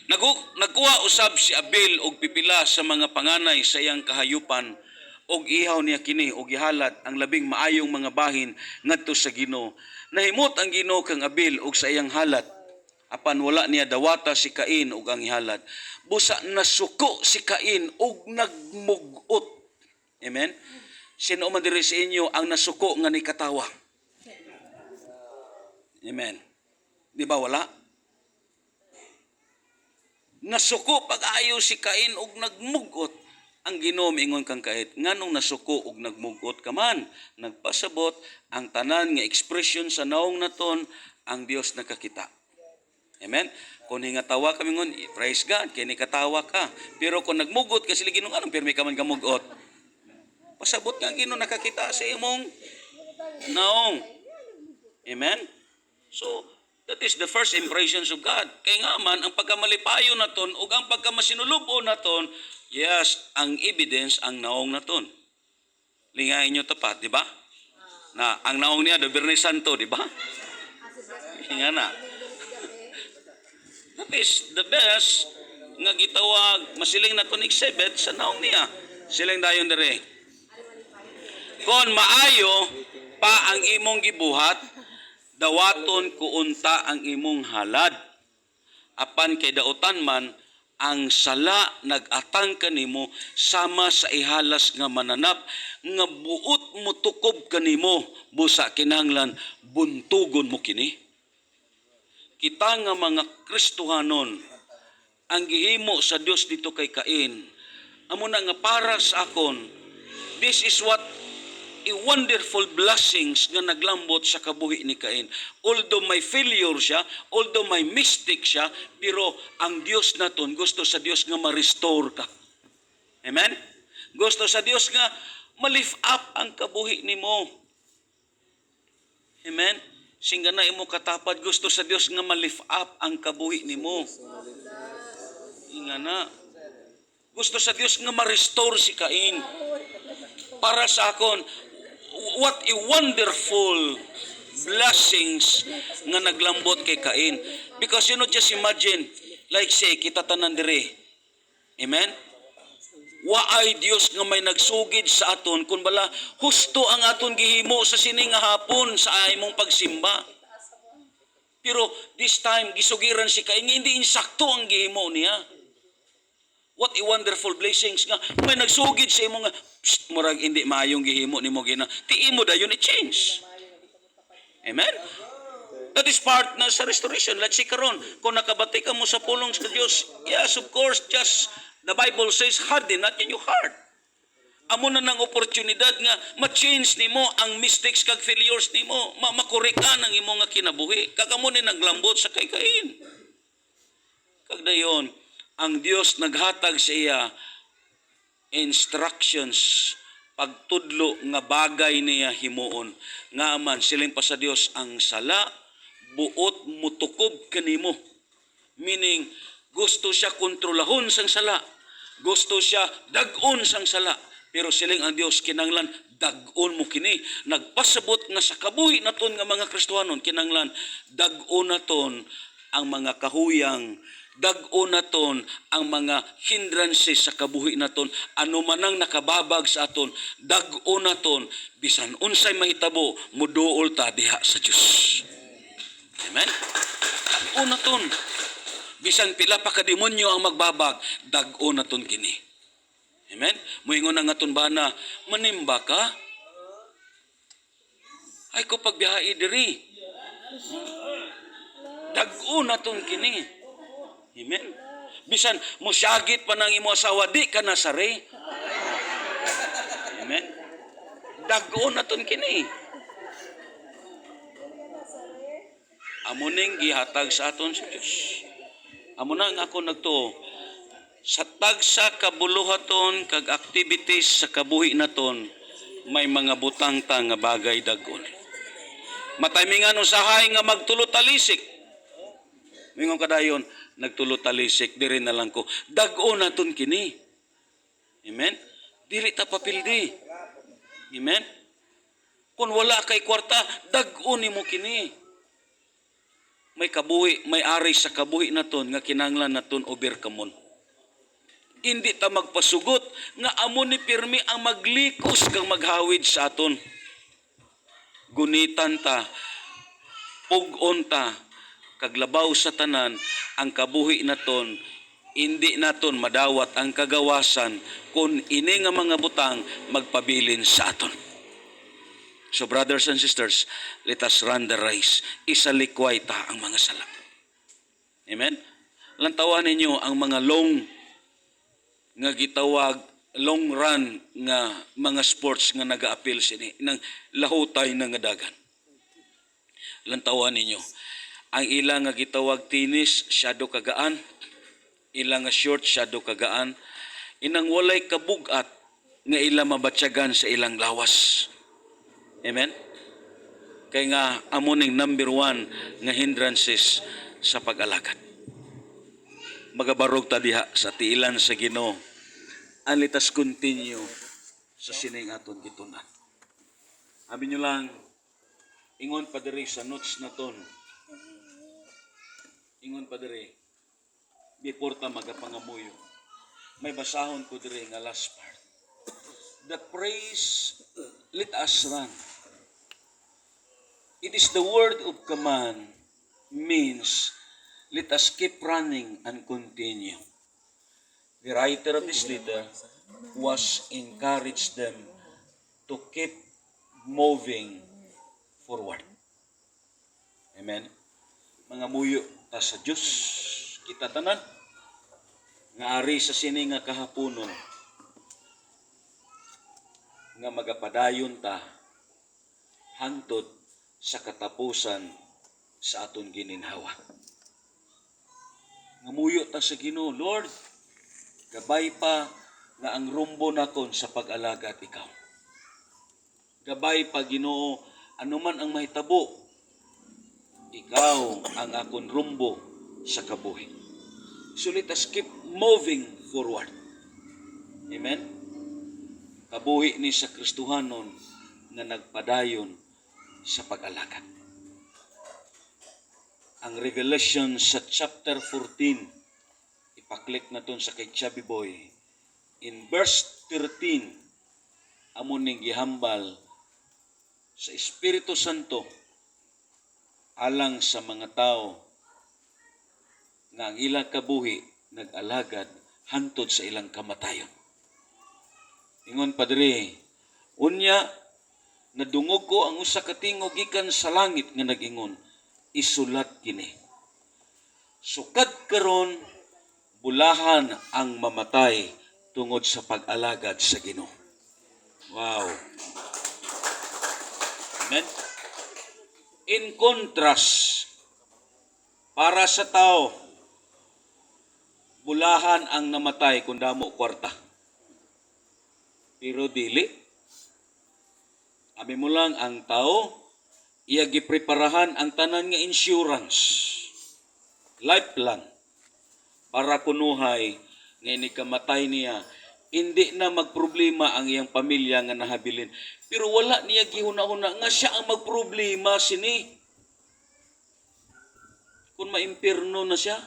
nagkuha usab si Abel og pipila sa mga panganay sa iyang kahayupan, og ihaw niya kini og gihalad ang labing maayong mga bahin ngadto sa Ginoo. Nahimot ang Ginoo kang Abel og sa iyang halad, apan wala niya dawata si Cain og ang ihalad. Busa nasuko si Cain og nagmugot. Amen? Sino man diri sa inyo ang nasuko nga ni katawa? Amen. Di ba wala? Nasuko pag-ayo si Cain og nagmugot. Ang Ginoo miingon kang kahit nganong nasuko og nagmugot ka man, nagpasabot ang tanan nga expression sa naong naton ang Dios nakakita. Amen. Kung hingatawa kami ngon, praise God, kay ni katawa ka. Pero kung nagmugot ka sila Ginoo, anong pirmi ka man kamugot? Pasabot nga Ginoo nakakita sa imong naong. Amen. So that is the first impressions of God. Kay nga man ang pagkamalipayo naton ug ang pagkamasinulubo naton, yes, ang evidence ang naong naton. Lingayin nyo tapat, di ba? Na ang naong niya, the Bernes Santo, di ba? Hinga na. That is the best nga gitawag, masiling naton exhibit sa naong niya. Siling dayon dere. Kon maayo pa ang imong gibuhat, dawaton kuunta ang imong halad. Apan kay dautan man, ang sala nag-atang kanimo sama sa ihalas nga mananap nga buot mo tukob kanimo busa kinahanglan buntugon mo kini. Kita nga mga Kristohanon ang gihimo sa Dios dito kay Cain amo na nga para sa akon, this is what a wonderful blessings nga naglambot sa kabuhi ni Cain. Although may failure siya, although may mistake siya, pero ang Dios naton, gusto sa Dios nga ma-restore ka. Amen? Gusto sa Dios nga ma-lift up ang kabuhi nimo. Amen? Singga na imo katapat, gusto sa Dios nga ma-lift up ang kabuhi nimo. Inga na. Gusto sa Dios nga ma-restore si Cain. Para sa akon, what a wonderful blessings nga naglambot kay Cain. Because just imagine, like say, kita tanan dire. Amen? Waay Dios nga may nagsugid sa aton, kung bala, husto ang aton gihimo sa sining nga hapon sa imong pagsimba. Pero this time, gisugiran si Cain, hindi insakto ang gihimo niya. What a wonderful blessings nga. May nagsugid sa imo nga, murag hindi maayong gihimo nimo gina. Tiin mo dayon i-change. Amen? That is part na sa restoration. Let's see karon, kung nakabati ka mo sa pulong sa Dios, yes, of course, just the Bible says, harden not in your heart. Amo na ng oportunidad nga ma-change nimo ang mistakes kag failures nimo, makorek ka ng imo nga kinabuhi. Kag amo ni naglambot sa kay Cain. Kag dayon, ang Dios naghatag sa iya instructions, pagtudlo nga bagay niya himuon. Nga man, siling pa sa Dios, ang sala, buot mutukob kanimo. Meaning, gusto siya kontrolahon sang sala. Gusto siya dag-on sang sala. Pero siling ang Dios, kinanglan, dag-on mo kini. Nagpasabot nga sa kabuhi naton nga mga Kristohanon, kinanglan, dag-on naton ang mga kahuyang, dag-o naton ang mga hindrances sa kabuhi naton, ano man ang nakababag sa aton, dag-o naton bisan unsay mahitabo muduol ta diha sa Dios. Amen. Dag-o naton bisan pila pa ka demonyo ang magbabag, dag-o naton kini. Amen. Moingon ang aton bana, manimba ka? Ay ko pagbiyahe diri. Dag-o naton kini. Amen. Bisan musyagit pa ng imo asawa, di ka nasari. Amen. Dag-o naton kini. Amo ning gihatag sa aton sa Dios. Amo na nga ako nagtuo. Sa tagsa kabuluhaton kag activities sa kabuhi naton, may mga butang ta nga bagay dag-on. Matimingan usahay nga magtulo-talisik. Mingon kadayon, nagtulo-talisik, diri na lang ko. Dag-o naton kini. Amen? Dili ta papildi. Amen? Kung wala kay kwarta, dag-o nimo kini. May kabuhi, may ari sa kabuhi naton nga kinahanglan naton overcome. Hindi ta magpasugot nga amo ni pirmi ang maglikos kang maghawid sa aton. Gunitan ta, pug-on ta, kaglabaw sa tanan ang kabuhi naton, hindi naton madawat ang kagawasan kung ini nga mga butang magpabilin sa aton. So brothers and sisters, let us run the race. Isalikway ta ang mga sala. Amen? Lantawan ninyo ang mga long nga gitawag, long run nga mga sports nga naga-appeal sini ng lahutay na nga dagan. Lantawan ninyo ang ilang nga gitawag tennis, shadow kagaan, ilang nga short, shadow kagaan, inang walay kabugat nga ilang mabatyagan sa ilang lawas. Amen? Kaya nga, amuning number 1 nga hindrances sa pag-alagad. Magabarog ta diha sa tiilan sa Ginoo. And let us continue sa sining aton gitunan. Abi nyo lang, ingon pa diri sa notes na ton. Ingon pa diri, before ta magapangamuyo, may basahon ko diri nga last part. The praise, let us run. It is the word of command, means let us keep running and continue. the writer of this letter was encourage them to keep moving forward. Amen. Mga muyo ta sa Dios, kita tanan nga ari sa sini nga kahaponon nga magapadayon ta hangtod sa katapusan sa aton gininhawa. Nga muyo ta sa Ginoo, Lord, gabay pa nga ang rumbo nakon sa pag-alagad ikaw. Gabay pa, Ginoo, anuman ang mahitabo, ikaw ang akon rumbo sa kabuhi. So let us keep moving forward. Amen? Kabuhi ni sa Kristohanon nga nagpadayon sa pag-alagad. Ang Revelation sa chapter 14, ipaklik na ton sa kay Chubby Boy. In verse 13, amon ning gihambal sa Espiritu Santo alang sa mga tao nga ang ilang kabuhi nag-alagad hantod sa ilang kamatayon. Ingon Padre, unya nadungog ko ang usa ka tingog gikan sa langit nga nag-ingon, isulat kini. Sukad karon bulahan ang mamatay tungod sa pag-alagad sa Ginoo. Wow. Amen. In contrast, para sa tao, bulahan ang namatay kung damo kwarta. Pero dili. Abi mo lang ang tao, iya gipreparahan ang tanan nga insurance, life plan, para kunuhay nga inikamatay niya, hindi na magproblema ang iyang pamilya nga nahabilin. Pero wala niya gihuna-huna nga siya ang magproblema sini. Kung maimpirno na siya,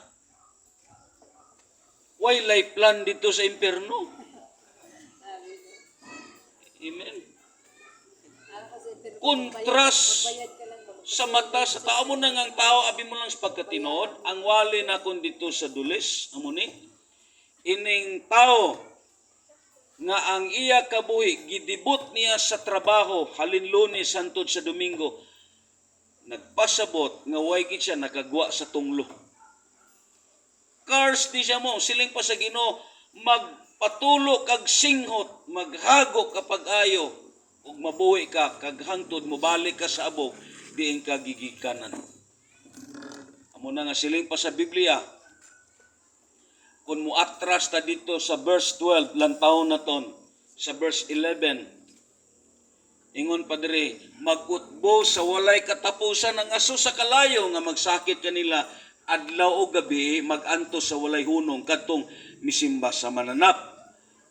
why life plan dito sa impirno? Amen. Kontras sa mata sa tao mo na ngang tao, abi mo lang sa pagkatinood, ang wali na kon dito sa dulis, amo ni, ining tao nga ang iya kabuhi, gidibot niya sa trabaho, halin Lunes, hantod sa Domingo, nagpasabot, nga way gid siya nakagwa sa tunglo. Cars di siya mo, siling pa sa Ginoo, magpatulo kag singhot, maghago kapag ayo, ug mabuhi ka, kag hangtod mo balik ka sa abog, diin ka gigikanan. Amo na nga siling pa sa Biblia, kung muatras ta dito sa verse 12, lantaw na ton, sa verse 11, ingon Padre, magutbo sa walay katapusan ang aso sa kalayo nga magsakit kanila adlaw o gabi maganto sa walay hunong kadtong misimba sa mananap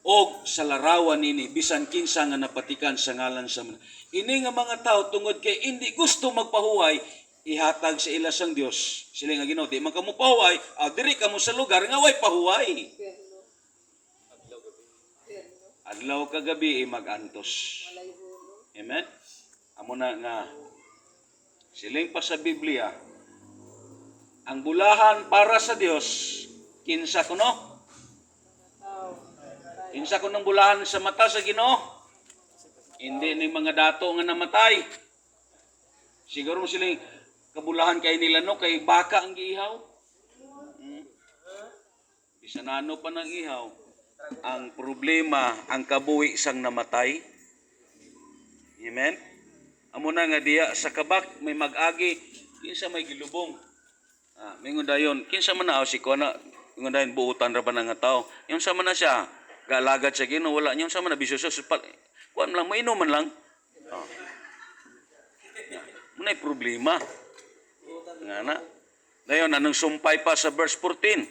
og sa larawan nini bisan kinsa nga napatikan sa ngalan sa mananap. Ini nga mga tao tungod kay hindi gusto magpahuway, ihatag sa ila sang Dios. Sila nga Ginoo, di man kamo pahuway, diri kamo sa lugar nga way pahuway. Adlaw kagabi magantos. Amen? Amo na nga siling pa sa Biblia, ang bulahan para sa Dios, kinsa kuno? Kinsa kunong bulahan sa mata sa Ginoo? Hindi ni mga dato nga namatay. Siguro siling kabulahan kay nila no, kay baka ang giihaw. Bisanano pa ng ihaw. Ang problema, ang kabuhi sang namatay. Amen? Amo na nga diya sa kabak, may mag-agi, kinsa may gilubong. Mingon dayon, kinsa man na si kuana, mingon dayon buutan ra ba nga tao. Yung sama na siya, galagad sa Ginoo, wala niya sama na bisyoso, kuan lang, mainom man lang. Munay problema. Nga na. Dayon, anong sumpay pa sa verse 14.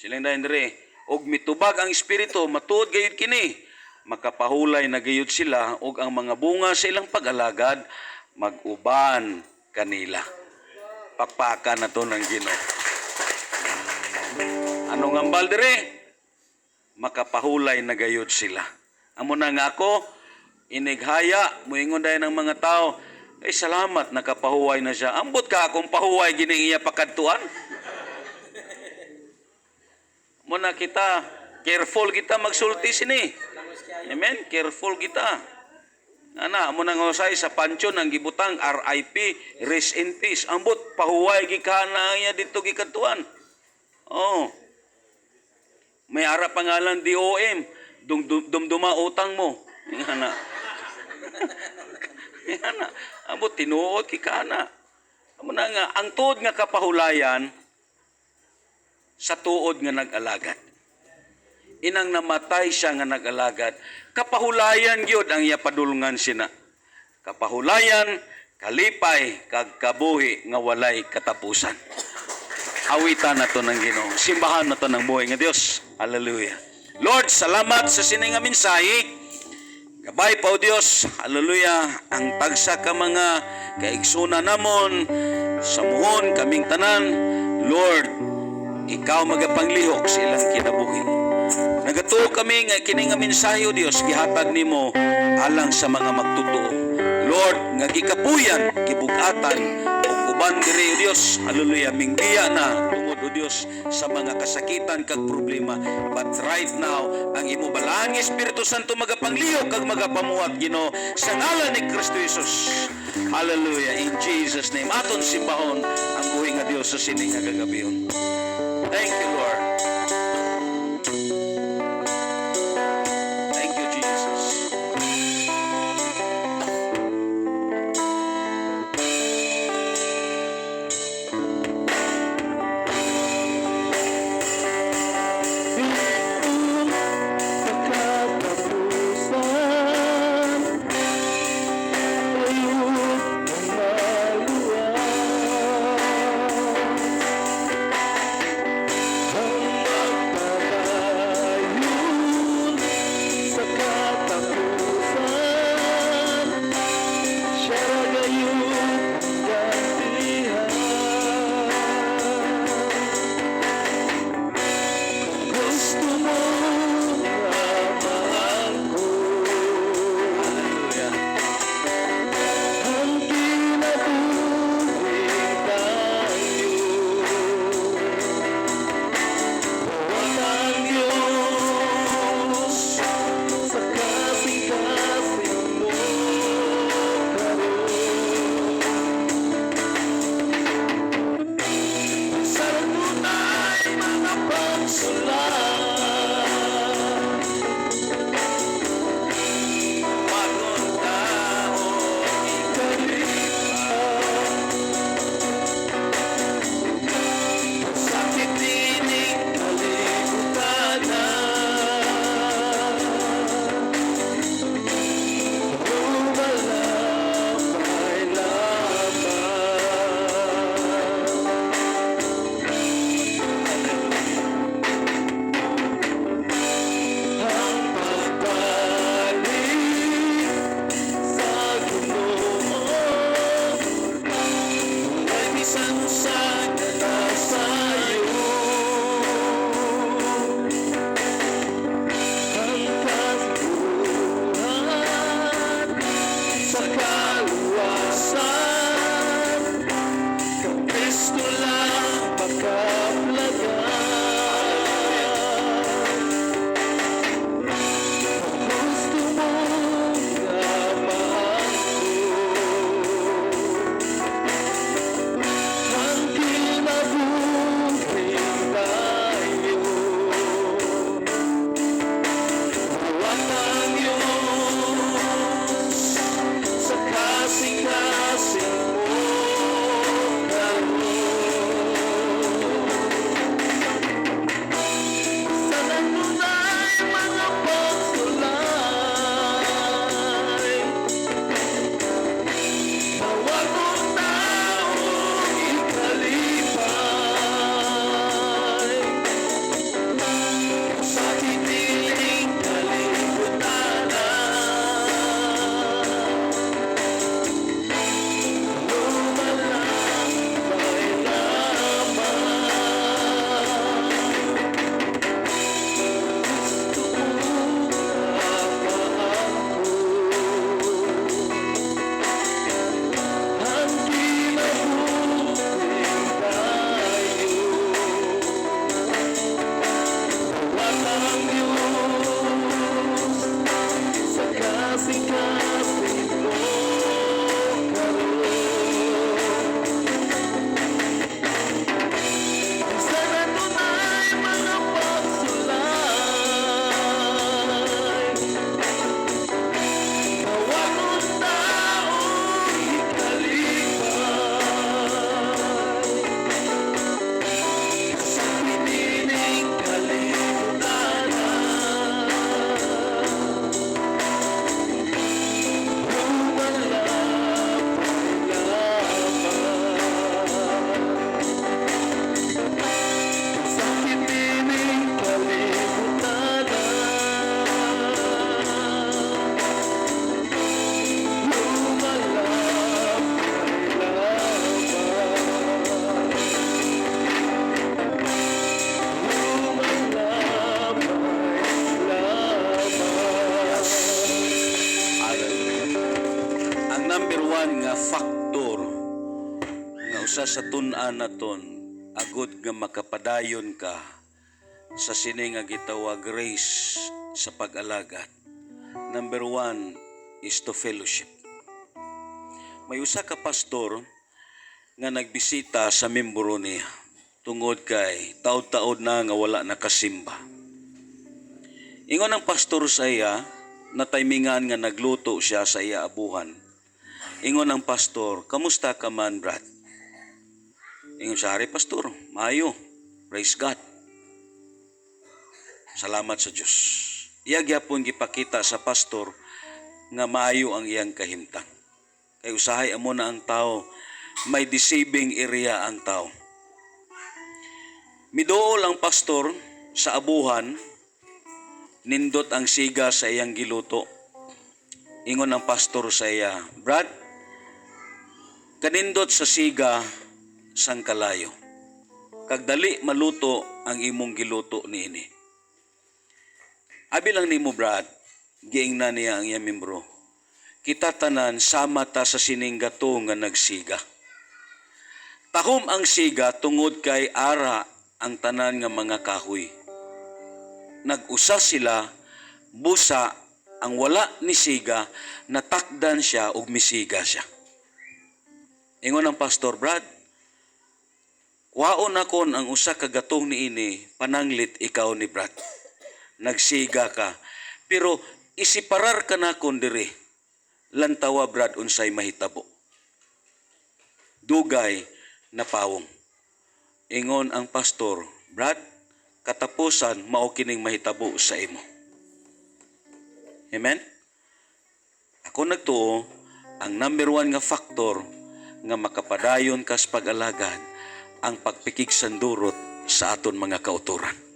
Silang dayon dire, og mitubag ang Espiritu, matuod gayud kini, makapahulay na gayud sila, og ang mga bunga sa ilang pag-alagad, mag-uban kanila. Pakpakan na to ng Ginoo. Anong ambal dire? Makapahulay na gayud sila. Amo na nga ako, inighaya, muingon dayon ng mga tao, salamat, nakapahuway na siya. Ambot ka akong pahuway, gining iya pakadtuan. Muna kita, careful kita magsulti sini. Amen? Careful kita. Ana, mo nang usay sa pansyon ang gibutang RIP, rest in peace. Ambot pahuway gikana niya dito gikatuan. Oh. May ara pangalan DOM, dumduma utang mo. Ngana. Ngana. Ambot tinuod kikana. Amo na nga ang tuod nga kapahulayan sa tuod nga nag-alagad. Inang namatay siya nga nag-alagad, kapahulayan gyud ang iya padulungan sina. Kapahulayan, kalipay, kag kabuhi nga walay katapusan. Awitan nato ng Ginoo, simbahan nato ng buhay nga Dios. Hallelujah. Lord, salamat sa sini nga mensahe. Gabay pa o Dios, hallelujah, ang tagsa ka mga kaigsunan namon, samuhon kaming tanan, Lord, ikaw magapanglihok sa ilang kinabuhi. Nagatuo kami nga kini nga mensahe o Dios gihatag nimo alang sa mga magtotoo. Lord, nga gikapuyan, gibugatan ug uban diri o Dios. Hallelujah, mingbiya na tungod o Dios sa mga kasakitan kag problema. But right now, ang imo balaang Espiritu Santo magapanglihok kag magapamuhat Ginoo sa ngalan ni Kristo Jesus. Hallelujah, in Jesus name. Aton simbahon ang buhi nga Dios sa sining nga gagabihon. Thank you, Lord. Thank you, Jesus. sa tun-an naton agud nga makapadayon ka sa sini nga gitawag grace sa pag-alagad. Number 1 is to fellowship. May usa ka pastor nga nagbisita sa membro niya tungod kay taod-taod na nga wala nakasimba. Ingon ang pastor sa iya, na timingan nga nagluto siya sa iya abuhan. Ingon ang pastor, "Kamusta ka man, Brad?" Ingon siya, "Hari pastor, maayo. Praise God. Salamat sa Diyos." Iya gyapon gipakita sa pastor nga maayo ang iyang kahimtang. Kay usahay amo na ang tao, may deceiving area ang tao. Miduol ang pastor sa abuhan, nindot ang siga sa iyang giluto. Ingon ang pastor sa iya, "Brad, kanindot sa siga sang kalayo. Kag dali maluto ang imong giluto niini." Abi lang nimo, Brad, giingnan niya ang iyang membro. "Kita tanan sama ta sa sining gato nga nagsiga. Tahom ang siga tungod kay ara ang tanan nga mga kahoy. Nag-usa sila, busa ang wala ni siga, natakdan siya ug misiga siya." Ingon ang pastor, "Brad, kuhaon akon ang usa ka gatong niini, pananglit ikaw ni Brad. Nagsiga ka, pero isiparar ka na kon diri. Lantawa, Brad, unsay mahitabo." Dugay na pawong. Ingon ang pastor, "Brad, katapusan mao kining mahitabo sa imo." Amen? Ako nagtuo, ang number 1 nga faktor nga makapadayon ka sa pag-alagad, ang pagpikig sandurot sa aton mga kauturan.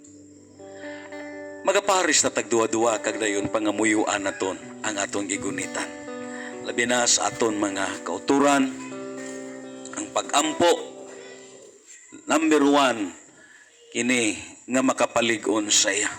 Magaparis na tagduwa-duwa kag dayon pangamuyuan naton ang aton gigunitan. Labi na sa aton mga kauturan, ang pag-ampo, number 1, kini nga makapalig-on sa iya.